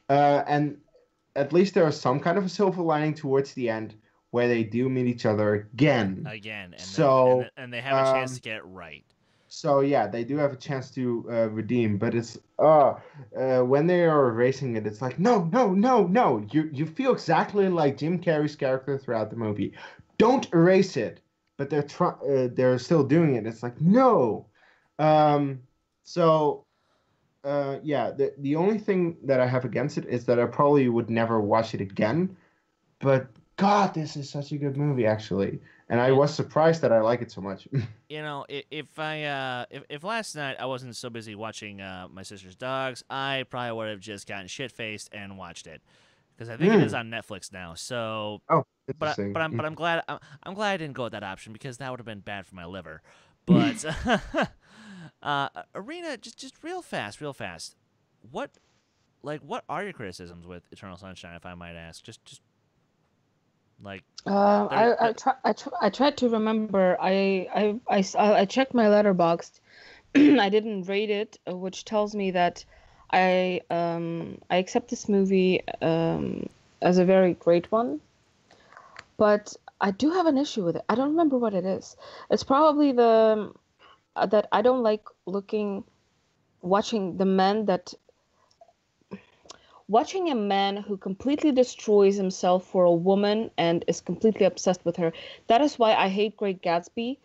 at least there is some kind of a silver lining towards the end where they do meet each other again. And they have a chance to get it right. So yeah, they do have a chance to redeem, but it's when they are erasing it, it's like, no. You feel exactly like Jim Carrey's character throughout the movie. Don't erase it. but they're still doing it. It's like no. Um, so yeah, the only thing that I have against it is that I probably would never watch it again. But God, this is such a good movie, actually, and I was surprised that I like it so much. You know, if last night I wasn't so busy watching My Sister's Dogs, I probably would have just gotten shit faced and watched it, because I think it is on Netflix now. So, Oh, but interesting. I'm glad I didn't go with that option, because that would have been bad for my liver. But Irina, just real fast, what are your criticisms with Eternal Sunshine, if I might ask? Just like I tried to remember. I checked my letterboxd. I didn't rate it, which tells me that I accept this movie as a very great one, but I do have an issue with it. I don't remember what it is. It's probably the that I don't like watching the men that watching a man who completely destroys himself for a woman and is completely obsessed with her. That is why I hate Great Gatsby.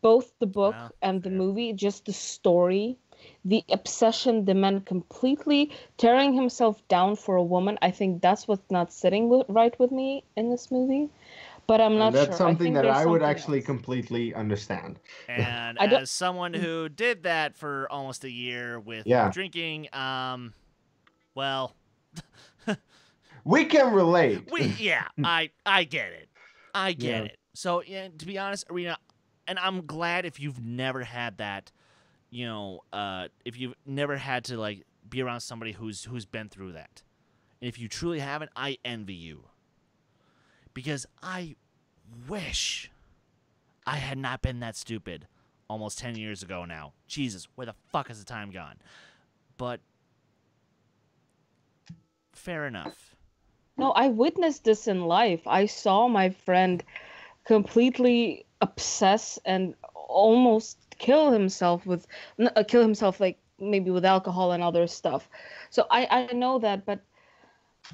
Both the book and the movie, just the story, the obsession, the man completely tearing himself down for a woman. I think that's what's not sitting right with me in this movie. But I'm not and that's sure. something that I would something actually else. completely understand. And I don't- as someone who did that for almost a year with drinking, well, we can relate. I get it. I get it. So, yeah, to be honest, Irina, and I'm glad if you've never had that, you know, if you've never had to like be around somebody who's been through that. And if you truly haven't, I envy you. Because I wish I had not been that stupid almost 10 years ago now. Jesus, where the fuck has the time gone? But fair enough. No, I witnessed this in life. I saw my friend completely obsess and almost kill himself like maybe with alcohol and other stuff. So I know that, but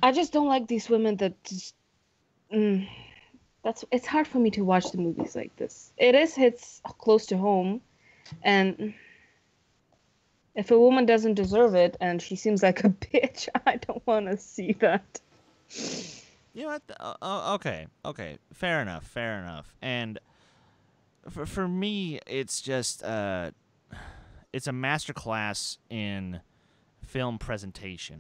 I just don't like these women that just it's hard for me to watch the movies like this. It hits close to home, and if a woman doesn't deserve it and she seems like a bitch, I don't want to see that. You know what? Okay. Fair enough. And for me, it's just it's a masterclass in film presentation.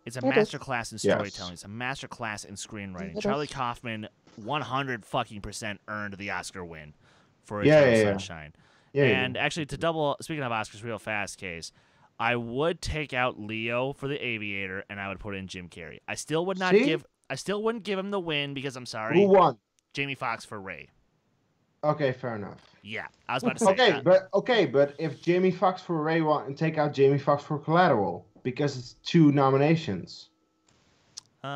It's a masterclass in storytelling. Yes. It's a masterclass in screenwriting. Charlie Kaufman 100% earned the Oscar win for Eternal Sunshine. And actually, speaking of Oscars real fast, Kees, I would take out Leo for The Aviator, and I would put in Jim Carrey. I still wouldn't give him the win, because I'm sorry. Who won? Jamie Foxx for Ray. Okay, fair enough. Yeah, I was about to say. But if Jamie Foxx for Ray won, and take out Jamie Foxx for Collateral, because it's 2 nominations. He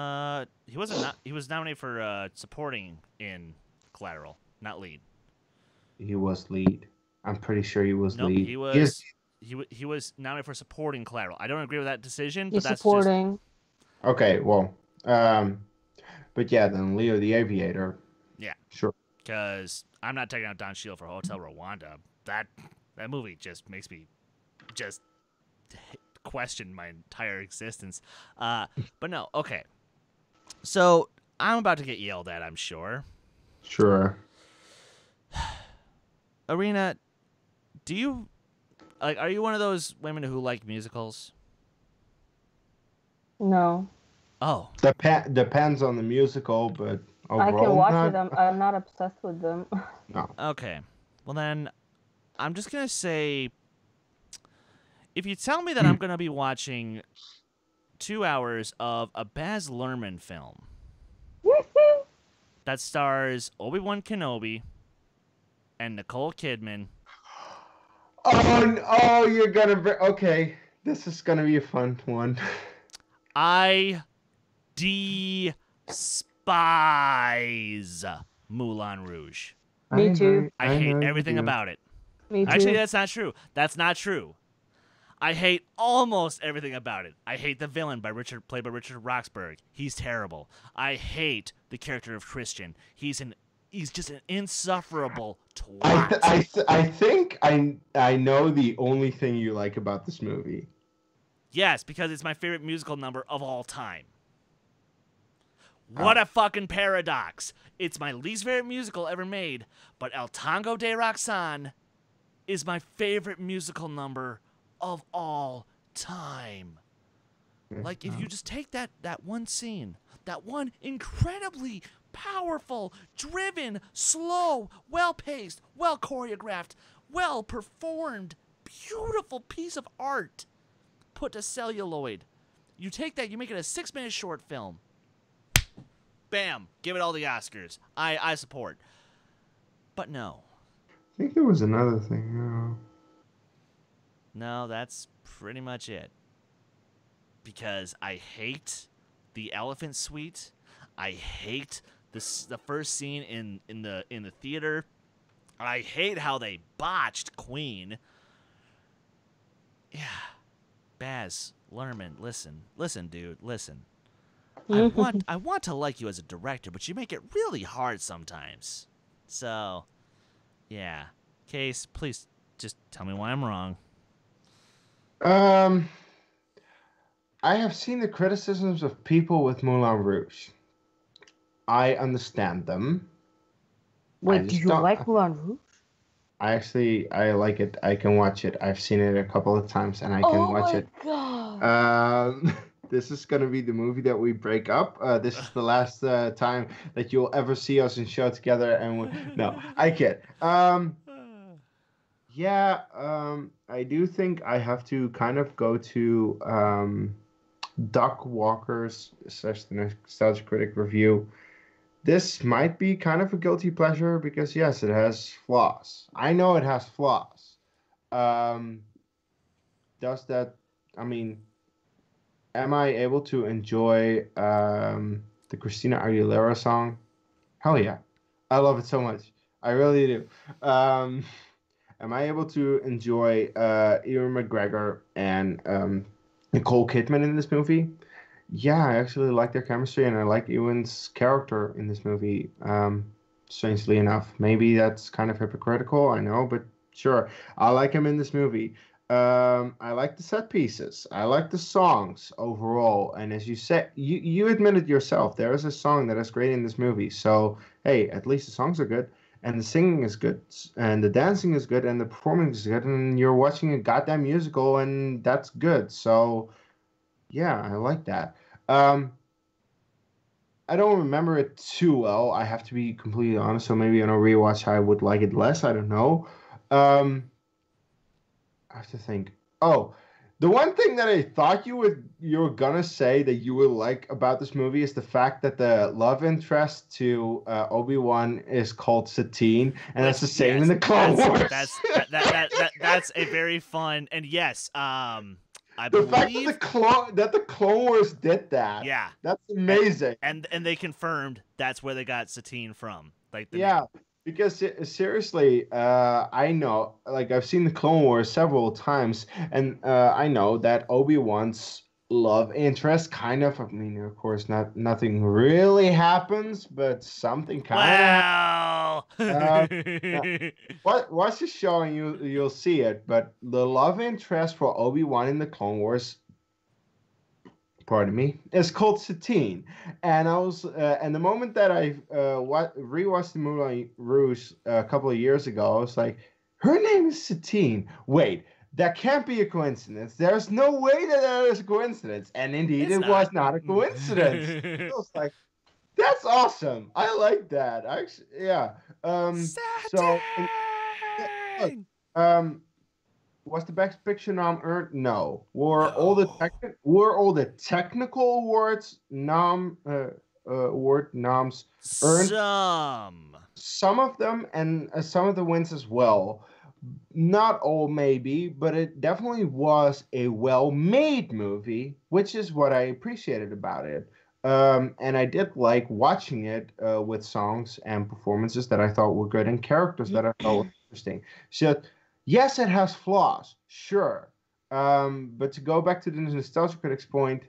wasn't. He was nominated for supporting in Collateral, not lead. He was lead. I'm pretty sure he was lead. He was. He was nominated for supporting Collateral. I don't agree with that decision, but that's supporting. Just... Okay, well, but yeah, then Leo the Aviator. Yeah, sure. Because I'm not taking out Don Cheadle for Hotel Rwanda. That movie just makes me just question my entire existence. But no, okay. So I'm about to get yelled at, I'm sure. Sure. Irina, are you one of those women who like musicals? No. Oh. Depends on the musical, but overall, I can watch them. I'm not obsessed with them. No. Okay. Well then, I'm just gonna say, if you tell me that I'm gonna be watching 2 hours of a Baz Luhrmann film that stars Obi-Wan Kenobi and Nicole Kidman. Oh, you're gonna okay. This is gonna be a fun one. I despise Moulin Rouge. Me too. I hate everything about it. Me too. Actually, that's not true. That's not true. I hate almost everything about it. I hate the villain played by Richard Roxburgh. He's terrible. I hate the character of Christian. He's an He's just an insufferable twat. I think I know the only thing you like about this movie. Yes, because it's my favorite musical number of all time. What a fucking paradox. It's my least favorite musical ever made, but El Tango de Roxanne is my favorite musical number of all time. Like, if you just take that one scene, that one incredibly powerful, driven, slow, well-paced, well-choreographed, well-performed, beautiful piece of art put to celluloid. You take that, you make it a 6-minute short film. Bam! Give it all the Oscars. I support. But no. I think there was another thing. No, that's pretty much it. Because I hate the elephant suite. I hate the first scene in the theater. I hate how they botched Queen. Yeah. Baz Luhrmann, listen, dude, listen. I want to like you as a director, but you make it really hard sometimes. So, yeah. Kees, please just tell me why I'm wrong. I have seen the criticisms of people with Moulin Rouge. I understand them. Wait, do you like Moulin Rouge? I like it. I can watch it. I've seen it a couple of times, and I can watch it. Oh my god! This is gonna be the movie that we break up. This is the last time that you'll ever see us in show together. And no, I kid. Yeah. I do think I have to kind of go to Doc Walker's / the Nostalgia Critic review. This might be kind of a guilty pleasure because, yes, it has flaws. I know it has flaws. Does that, I mean, am I able to enjoy the Christina Aguilera song? Hell yeah. I love it so much. I really do. Am I able to enjoy Ewan McGregor and Nicole Kidman in this movie? Yeah, I actually like their chemistry, and I like Ewan's character in this movie. Strangely enough, maybe that's kind of hypocritical, I know, but sure, I like him in this movie. I like the set pieces. I like the songs overall, and as you said, you admitted yourself, there is a song that is great in this movie. So hey, at least the songs are good, and the singing is good, and the dancing is good, and the performance is good, and you're watching a goddamn musical, and that's good. So yeah, I like that. I don't remember it too well. I have to be completely honest. So maybe on a rewatch, I would like it less. I don't know. I have to think. Oh, the one thing that I thought you were gonna say that you would like about this movie is the fact that the love interest to Obi-Wan is called Satine, and that's the same in the Clone Wars. That's a very fun, and yes, I the believe fact that the Clone Wars did that. Yeah, that's amazing. And they confirmed that's where they got Satine from. Like name. Because seriously, I know, like I've seen the Clone Wars several times, and I know that Obi-Wan's love interest kind of. I mean, of course, nothing really happens, but something kind of. Watch the show and you'll see it. But the love interest for Obi-Wan in the Clone Wars, pardon me, is called Satine. And I was, and the moment that I rewatched the Moulin Rouge a couple of years ago, I was like, her name is Satine. Wait. That can't be a coincidence. There's no way that is a coincidence. And indeed, it was not a coincidence. It was like, that's awesome. I like that. Actually, yeah. Was the Best Picture nom earned? No. Were all the technical awards award noms earned? Some of them, and some of the wins as well. Not all, maybe, but it definitely was a well-made movie, which is what I appreciated about it. And I did like watching it with songs and performances that I thought were good and characters that I thought were interesting. So, yes, it has flaws, sure. But to go back to the Nostalgia Critic's point,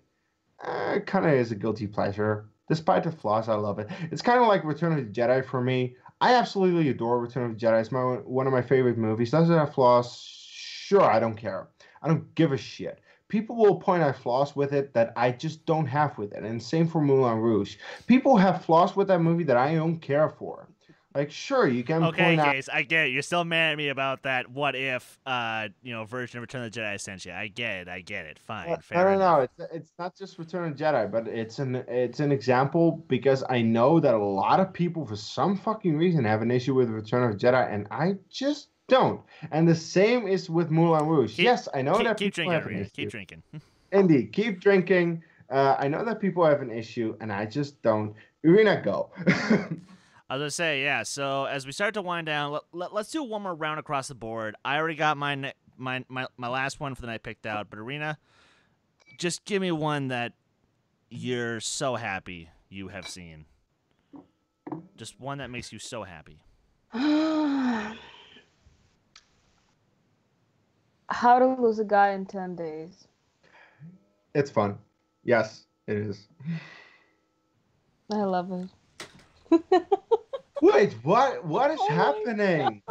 it kind of is a guilty pleasure. Despite the flaws, I love it. It's kind of like Return of the Jedi for me. I absolutely adore Return of the Jedi. It's one of my favorite movies. Does it have flaws? Sure, I don't care. I don't give a shit. People will point out flaws with it that I just don't have with it. And same for Moulin Rouge. People have flaws with that movie that I don't care for. Like, sure, you can point out... Kees, I get it. You're still mad at me about that what if, version of Return of the Jedi sent you. I get it. Fine, fair enough. It's not just Return of the Jedi, but it's an example because I know that a lot of people, for some fucking reason, have an issue with Return of the Jedi, and I just don't. And the same is with Moulin Rouge. Yes, I know that keep people drinking, have an Irina. issue. Keep drinking. Indeed, keep drinking. I know that people have an issue, and I just don't. Irina, go. I was gonna say, yeah. So as we start to wind down, let's do one more round across the board. I already got my last one for the night picked out, but Irina, just give me one that you're so happy you have seen. Just one that makes you so happy. How to Lose a Guy in 10 Days. It's fun. Yes, it is. I love it. Wait, what is happening?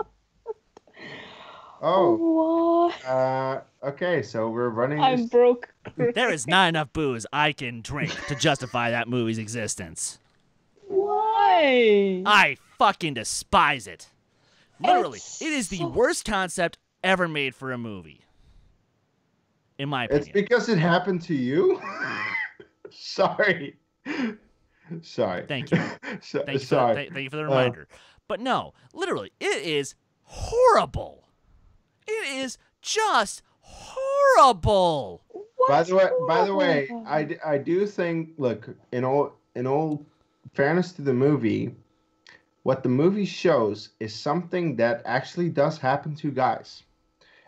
Okay, so we're running. I'm broke. There is not enough booze I can drink to justify that movie's existence. Why? I fucking despise it. Literally, it is the worst concept ever made for a movie. In my opinion. It's because it happened to you? Sorry. Thank you. Thank you for the reminder. But no, literally, it is horrible. It is just horrible. By the way, I do think, look, in all fairness to the movie, what the movie shows is something that actually does happen to guys,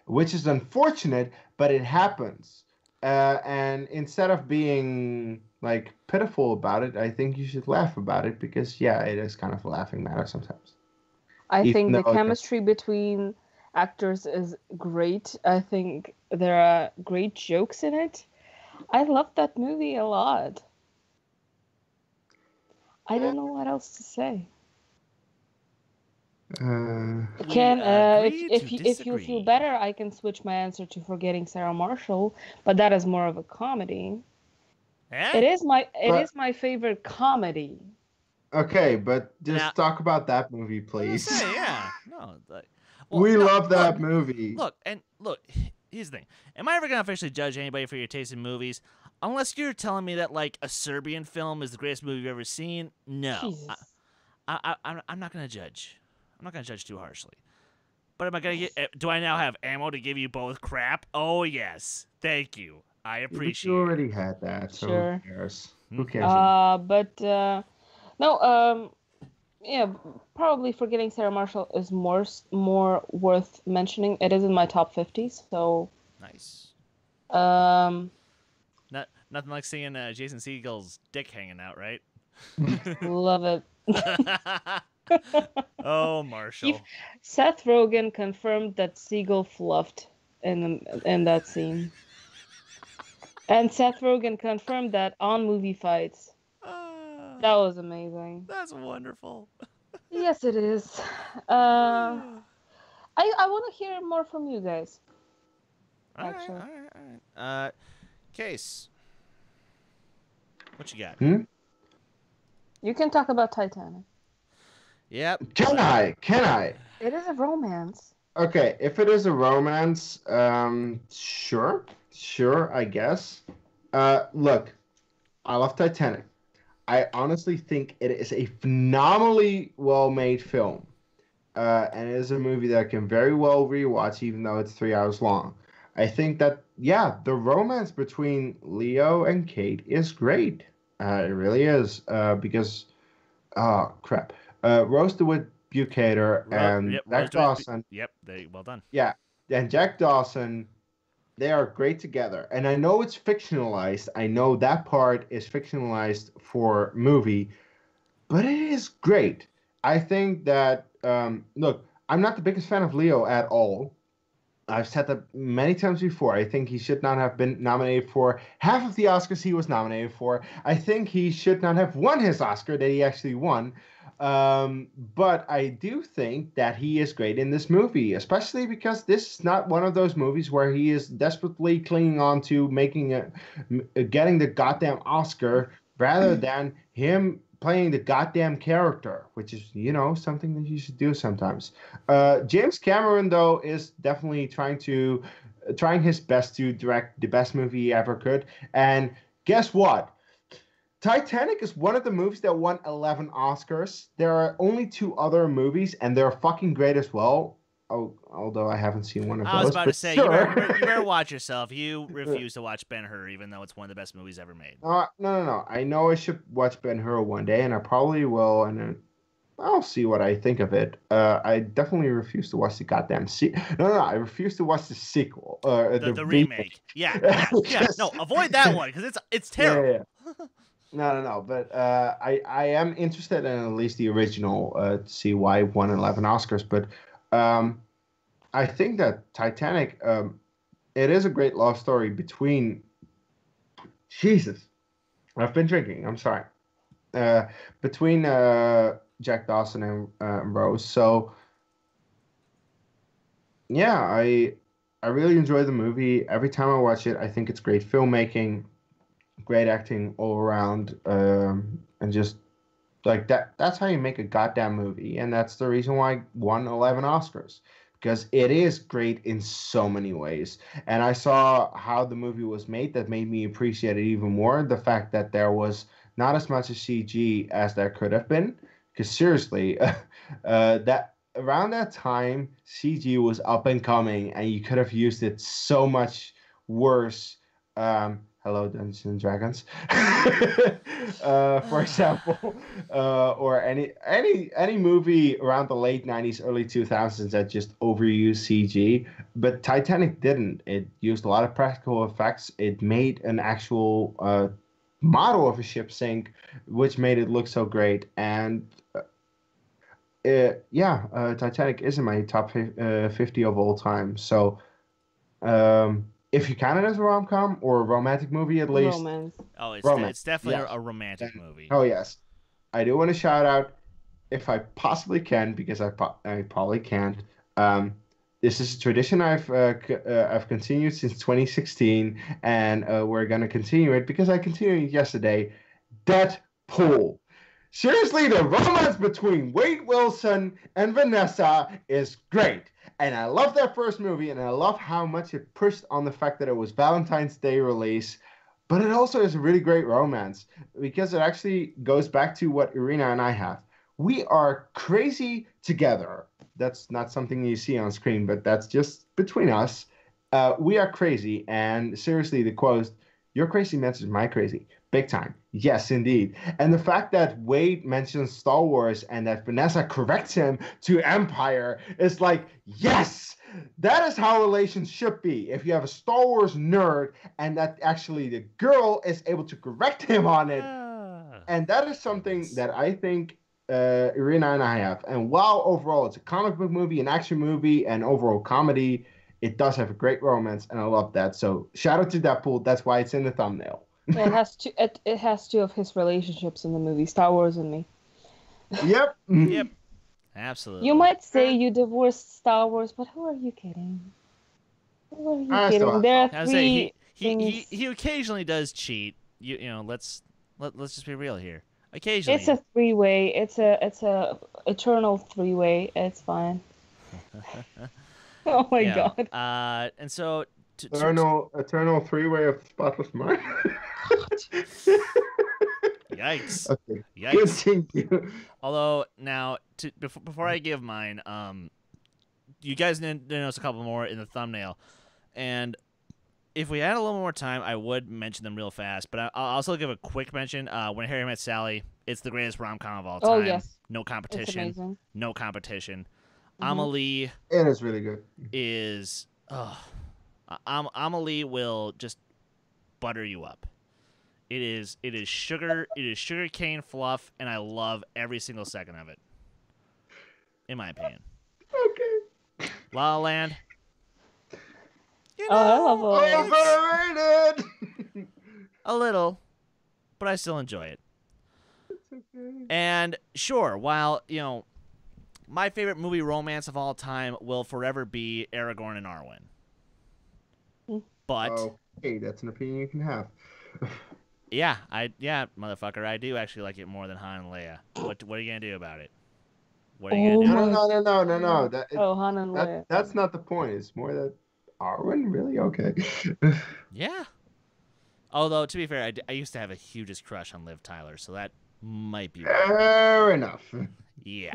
which is unfortunate, but it happens. And instead of being like pitiful about it, I think you should laugh about it because it is kind of a laughing matter sometimes. I think the chemistry between actors is great. I think there are great jokes in it. I love that movie a lot. I don't know what else to say. If you feel better, I can switch my answer to Forgetting Sarah Marshall, but that is more of a comedy. Eh? It is my favorite comedy. Okay, but just talk about that movie, please. We love that movie. Look, here's the thing. Am I ever going to officially judge anybody for your taste in movies? Unless you're telling me that, like, a Serbian film is the greatest movie you've ever seen, no. I'm not going to judge. I'm not going to judge too harshly. But am I going to get... Do I now have ammo to give you both crap? Oh, yes. Thank you. I appreciate it. You already had that, so sure. who cares? Who cares? Probably Forgetting Sarah Marshall is more worth mentioning. It is in my top 50, so... Nice. Nothing like seeing Jason Segel's dick hanging out, right? Love it. Oh, Marshall. Seth Rogen confirmed that Segel fluffed in that scene. And Seth Rogen confirmed that on Movie Fights. That was amazing. That's wonderful. Yes, it is. I want to hear more from you guys. All right. Kees. What you got? You can talk about Titanic. Yep. Can I? It is a romance. Okay, if it is a romance, sure, I guess. Look, I love Titanic. I honestly think it is a phenomenally well-made film. And it is a movie that I can very well rewatch, even though it's 3 hours long. I think that, the romance between Leo and Kate is great. It really is. Because, Rose DeWitt Bukater and Jack Dawson. Well done. Yeah, and Jack Dawson, they are great together. And I know it's fictionalized. I know that part is fictionalized for movie, but it is great. I think that, look, I'm not the biggest fan of Leo at all. I've said that many times before. I think he should not have been nominated for half of the Oscars he was nominated for. I think he should not have won his Oscar that he actually won. But I do think that he is great in this movie, especially because this is not one of those movies where he is desperately clinging on to getting the goddamn Oscar rather than him playing the goddamn character, which is, something that you should do sometimes. James Cameron, though, is definitely trying his best to direct the best movie he ever could. And guess what? Titanic is one of the movies that won 11 Oscars. There are only 2 other movies, and they're fucking great as well. Oh, although I haven't seen one of those. I was about to say, sure. you better watch yourself. You refuse to watch Ben-Hur, even though it's one of the best movies ever made. No. I know I should watch Ben-Hur one day, and I probably will, and then I'll see what I think of it. I definitely refuse to watch the goddamn No, I refuse to watch the sequel. The remake. Yeah. No, avoid that one, because it's terrible. Yeah. No. But I am interested in at least the original to see why it won 11 Oscars. But I think that Titanic, it is a great love story between. Jesus, I've been drinking. I'm sorry. Between Jack Dawson and Rose. So yeah, I really enjoy the movie. Every time I watch it, I think it's great filmmaking, great acting all around, and just like that. That's how you make a goddamn movie, and that's the reason why it won 11 Oscars, because it is great in so many ways. And I saw how the movie was made that made me appreciate it even more. The fact that there was not as much as CG as there could have been, because seriously, that around that time CG was up and coming, and you could have used it so much worse. Hello, Dungeons and Dragons, for example, or any movie around the late 90s, early 2000s that just overused CG. But Titanic didn't. It used a lot of practical effects. It made an actual model of a ship sink, which made it look so great. And Titanic is in my top 50 of all time. So if you count it as a rom-com or a romantic movie, at least. Romance. Oh, it's Romance. it's definitely Yes. a romantic movie. Oh yes, I do want to shout out, if I possibly can, because I probably can't. This is a tradition I've continued since 2016, and we're gonna continue it because I continued it yesterday. Deadpool. Seriously, the romance between Wade Wilson and Vanessa is great. And I love that first movie, and I love how much it pushed on the fact that it was Valentine's Day release. But it also is a really great romance, because it actually goes back to what Irina and I have. We are crazy together. That's not something you see on screen, but that's just between us. We are crazy, and seriously, the quote, "Your crazy matches my crazy." Big time. Yes, indeed. And the fact that Wade mentions Star Wars and that Vanessa corrects him to Empire is like, yes, that is how relations should be. If you have a Star Wars nerd and that actually the girl is able to correct him on it. And that is something that I think Irina and I have. And while overall it's a comic book movie, an action movie, and overall comedy, it does have a great romance, and I love that. So shout out to Deadpool. That's why it's in the thumbnail. It has 2 of his relationships in the movie, Star Wars and me. Yep. Yep. Absolutely. You might say you divorced Star Wars, but who are you kidding? Who are you kidding? There are I was saying, 3 things. he occasionally does cheat. You know, let's just be real here. Occasionally. It's a 3-way. It's a eternal 3-way. It's fine. Oh my god. And so Eternal 3-way of spotless mind. Yikes. Okay. Yikes. Continue. Although now, before I give mine, you guys didn't notice a couple more in the thumbnail, and if we had a little more time, I would mention them real fast. But I'll also give a quick mention. When Harry Met Sally, it's the greatest rom-com of all time. Oh yes. No competition. It's amazing. No competition. Mm-hmm. Amelie It is really good. is. Amelie will just butter you up. It is sugar. It is sugar cane fluff, and I love every single second of it. In my opinion. Okay. La La Land. I love it. Overrated. A little, but I still enjoy it. okay. And sure, while, my favorite movie romance of all time will forever be Aragorn and Arwen. But Okay, that's an opinion you can have. yeah, motherfucker, I do actually like it more than Han and Leia. What are you gonna do about it? What are you Oh gonna do? my- No. Han and Leia. That's not the point. It's more that Arwen, really? Okay. Yeah. Although, to be fair, I used to have a hugest crush on Liv Tyler, so that might be right. Fair enough. Yeah.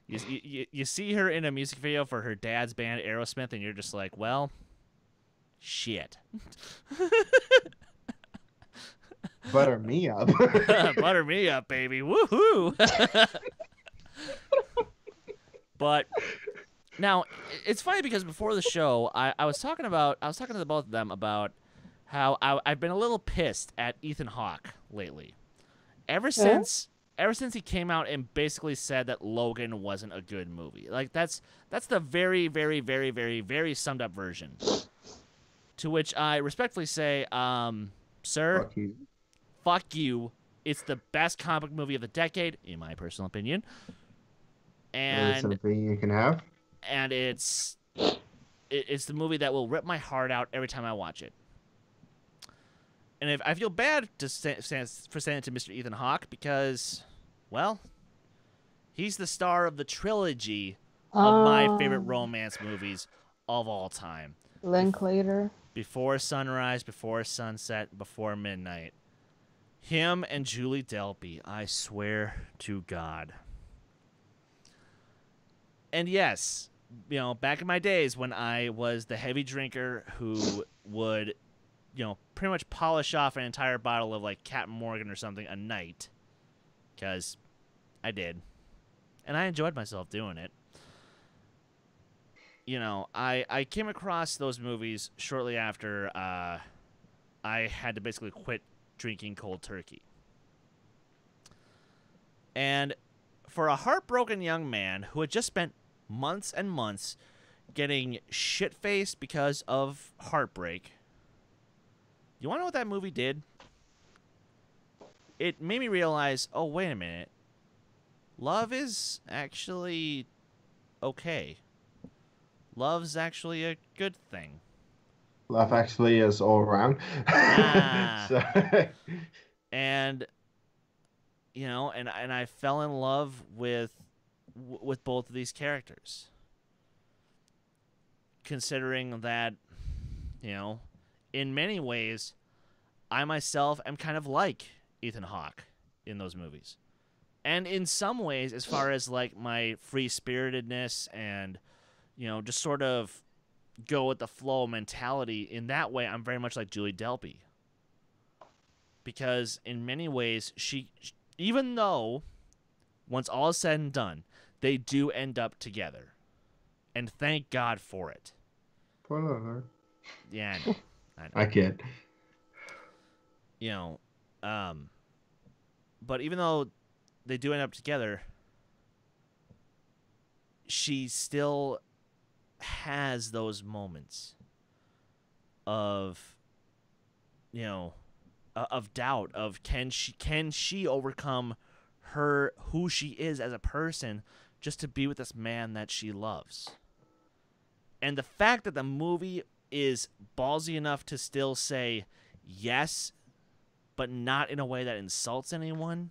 You see her in a music video for her dad's band Aerosmith, and you're just like, well, shit. Butter me up. Butter me up, baby. Woohoo! But now it's funny because before the show, I was talking to the both of them about how I've been a little pissed at Ethan Hawke lately. Ever since he came out and basically said that Logan wasn't a good movie. Like that's the very, very, very, very, very summed up version. To which I respectfully say, sir, fuck you. It's the best comic book movie of the decade, in my personal opinion. That's an opinion you can have. And it's the movie that will rip my heart out every time I watch it. And if I feel bad for saying it to Mr. Ethan Hawke because, well, he's the star of the trilogy of my favorite romance movies of all time. Linklater. Before Sunrise, Before Sunset, Before Midnight. Him and Julie Delpy, I swear to God. And yes, back in my days when I was the heavy drinker who would, pretty much polish off an entire bottle of, like, Captain Morgan or something a night. Because I did. And I enjoyed myself doing it. I came across those movies shortly after I had to basically quit drinking cold turkey. And for a heartbroken young man who had just spent months and months getting shit-faced because of heartbreak, you want to know what that movie did? It made me realize, oh, wait a minute. Love is actually okay. Love's actually a good thing. Love actually is all around. So... And and I fell in love with both of these characters. Considering that, in many ways, I myself am kind of like Ethan Hawke in those movies. And in some ways, as far as like my free-spiritedness and, just sort of go with the flow mentality, in that way, I'm very much like Julie Delpy. Because in many ways, she even though, once all is said and done, they do end up together. And thank God for it. Spoiler alert. Yeah, I know. I kid. But even though they do end up together, she still has those moments of, of doubt, of can she overcome who she is as a person just to be with this man that she loves. And the fact that the movie is ballsy enough to still say yes, but not in a way that insults anyone.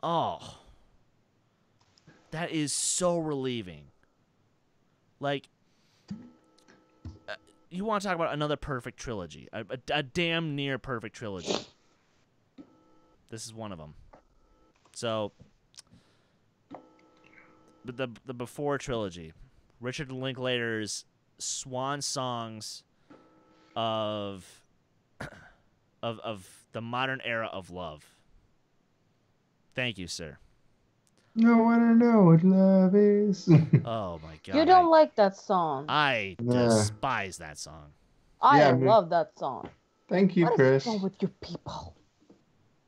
Oh, that is so relieving. Like, you want to talk about another perfect trilogy, a damn near perfect trilogy. This is one of them. So, the Before trilogy, Richard Linklater's swan songs of the modern era of love. Thank you, sir. No one to know what love is. Oh my God. You don't like that song. I despise that song. I love that song. Thank you, what Chris. What is wrong with you people?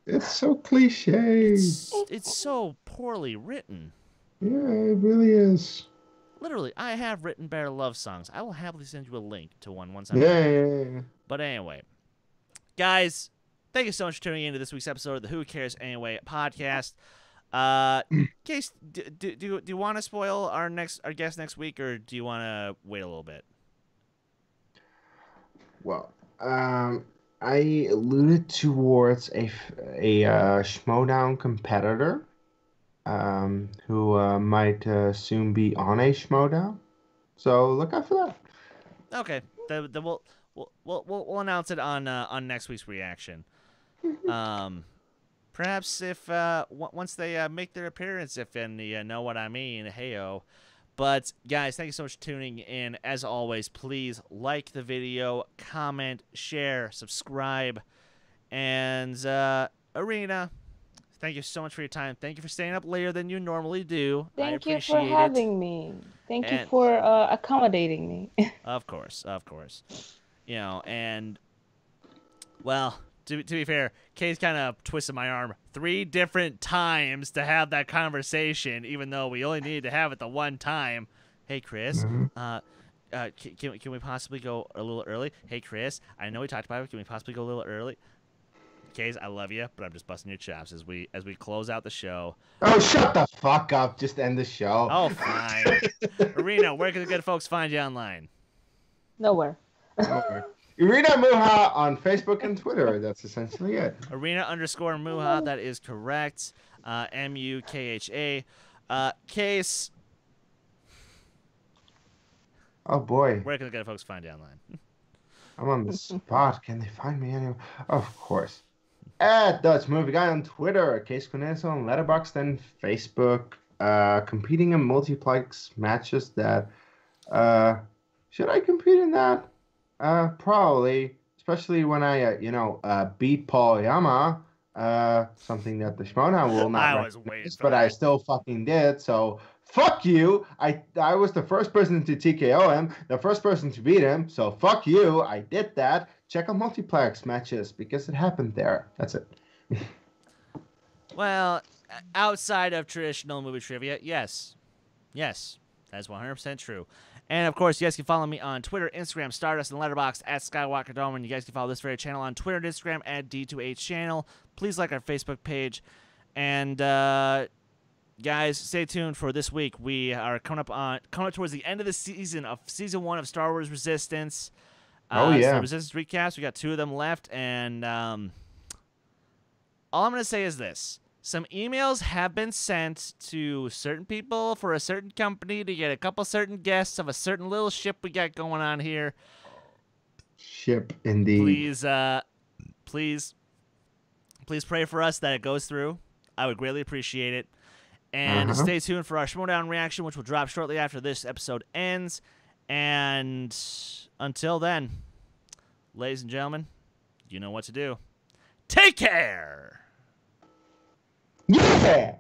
It's so cliche. It's so poorly written. Yeah, it really is. Literally, I have written better love songs. I will happily send you a link to one once I'm yeah. But anyway, guys, thank you so much for tuning in to this week's episode of the Who Cares Anyway podcast. Kees, do you want to spoil our guest next week, or do you want to wait a little bit? Well, I alluded towards a Schmoedown competitor who might soon be on a Schmoedown. So look out for that. Okay, then we'll announce it on next week's reaction. Perhaps if once they make their appearance, if you know what I mean, heyo. But guys, thank you so much for tuning in. As always, please like the video, comment, share, subscribe, and Irina, thank you so much for your time. Thank you for staying up later than you normally do. Thank you for having me. Thank you for accommodating me. Of course. You know, and well, to be fair, Kees kind of twisted my arm 3 different times to have that conversation, even though we only needed to have it the one time. Hey, Chris, can we possibly go a little early? Hey, Chris, I know we talked about it. Can we possibly go a little early? Kees, I love you, but I'm just busting your chops as we close out the show. Oh, shut the fuck up. Just end the show. Oh, fine. Irina, where can the good folks find you online? Nowhere. Irina Mukha on Facebook and Twitter. That's essentially it. Irina_Mukha. That is correct. Mukha. Kees. Oh boy. Where can the good folks find you online? I'm on the spot. Can they find me anywhere? Of course. At Dutch Movie Guy on Twitter. Kees Cornelisse on Letterboxd and Facebook. Competing in multiplex matches that. Should I compete in that? Probably, especially when I, beat Paul Yama, something that the Schmoedown will not recognize, but I still fucking did, so fuck you. I was the first person to TKO him, the first person to beat him, so fuck you. I did that. Check out multiplex matches, because it happened there. That's it. Well, outside of traditional movie trivia, yes, that's 100% true. And, of course, you guys can follow me on Twitter, Instagram, Stardust, and Letterboxd at Skywalker Dohmen. You guys can follow this very channel on Twitter and Instagram at D2H Channel. Please like our Facebook page. And, guys, stay tuned for this week. We are coming up towards the end of the season of Season 1 of Star Wars Resistance. Oh, yeah. So Resistance recaps. We got 2 of them left. And all I'm going to say is this. Some emails have been sent to certain people for a certain company to get a couple certain guests of a certain little ship we got going on here. Ship, indeed. Please pray for us that it goes through. I would greatly appreciate it. And stay tuned for our Schmoedown reaction, which will drop shortly after this episode ends. And until then, ladies and gentlemen, you know what to do. Take care! Yeah!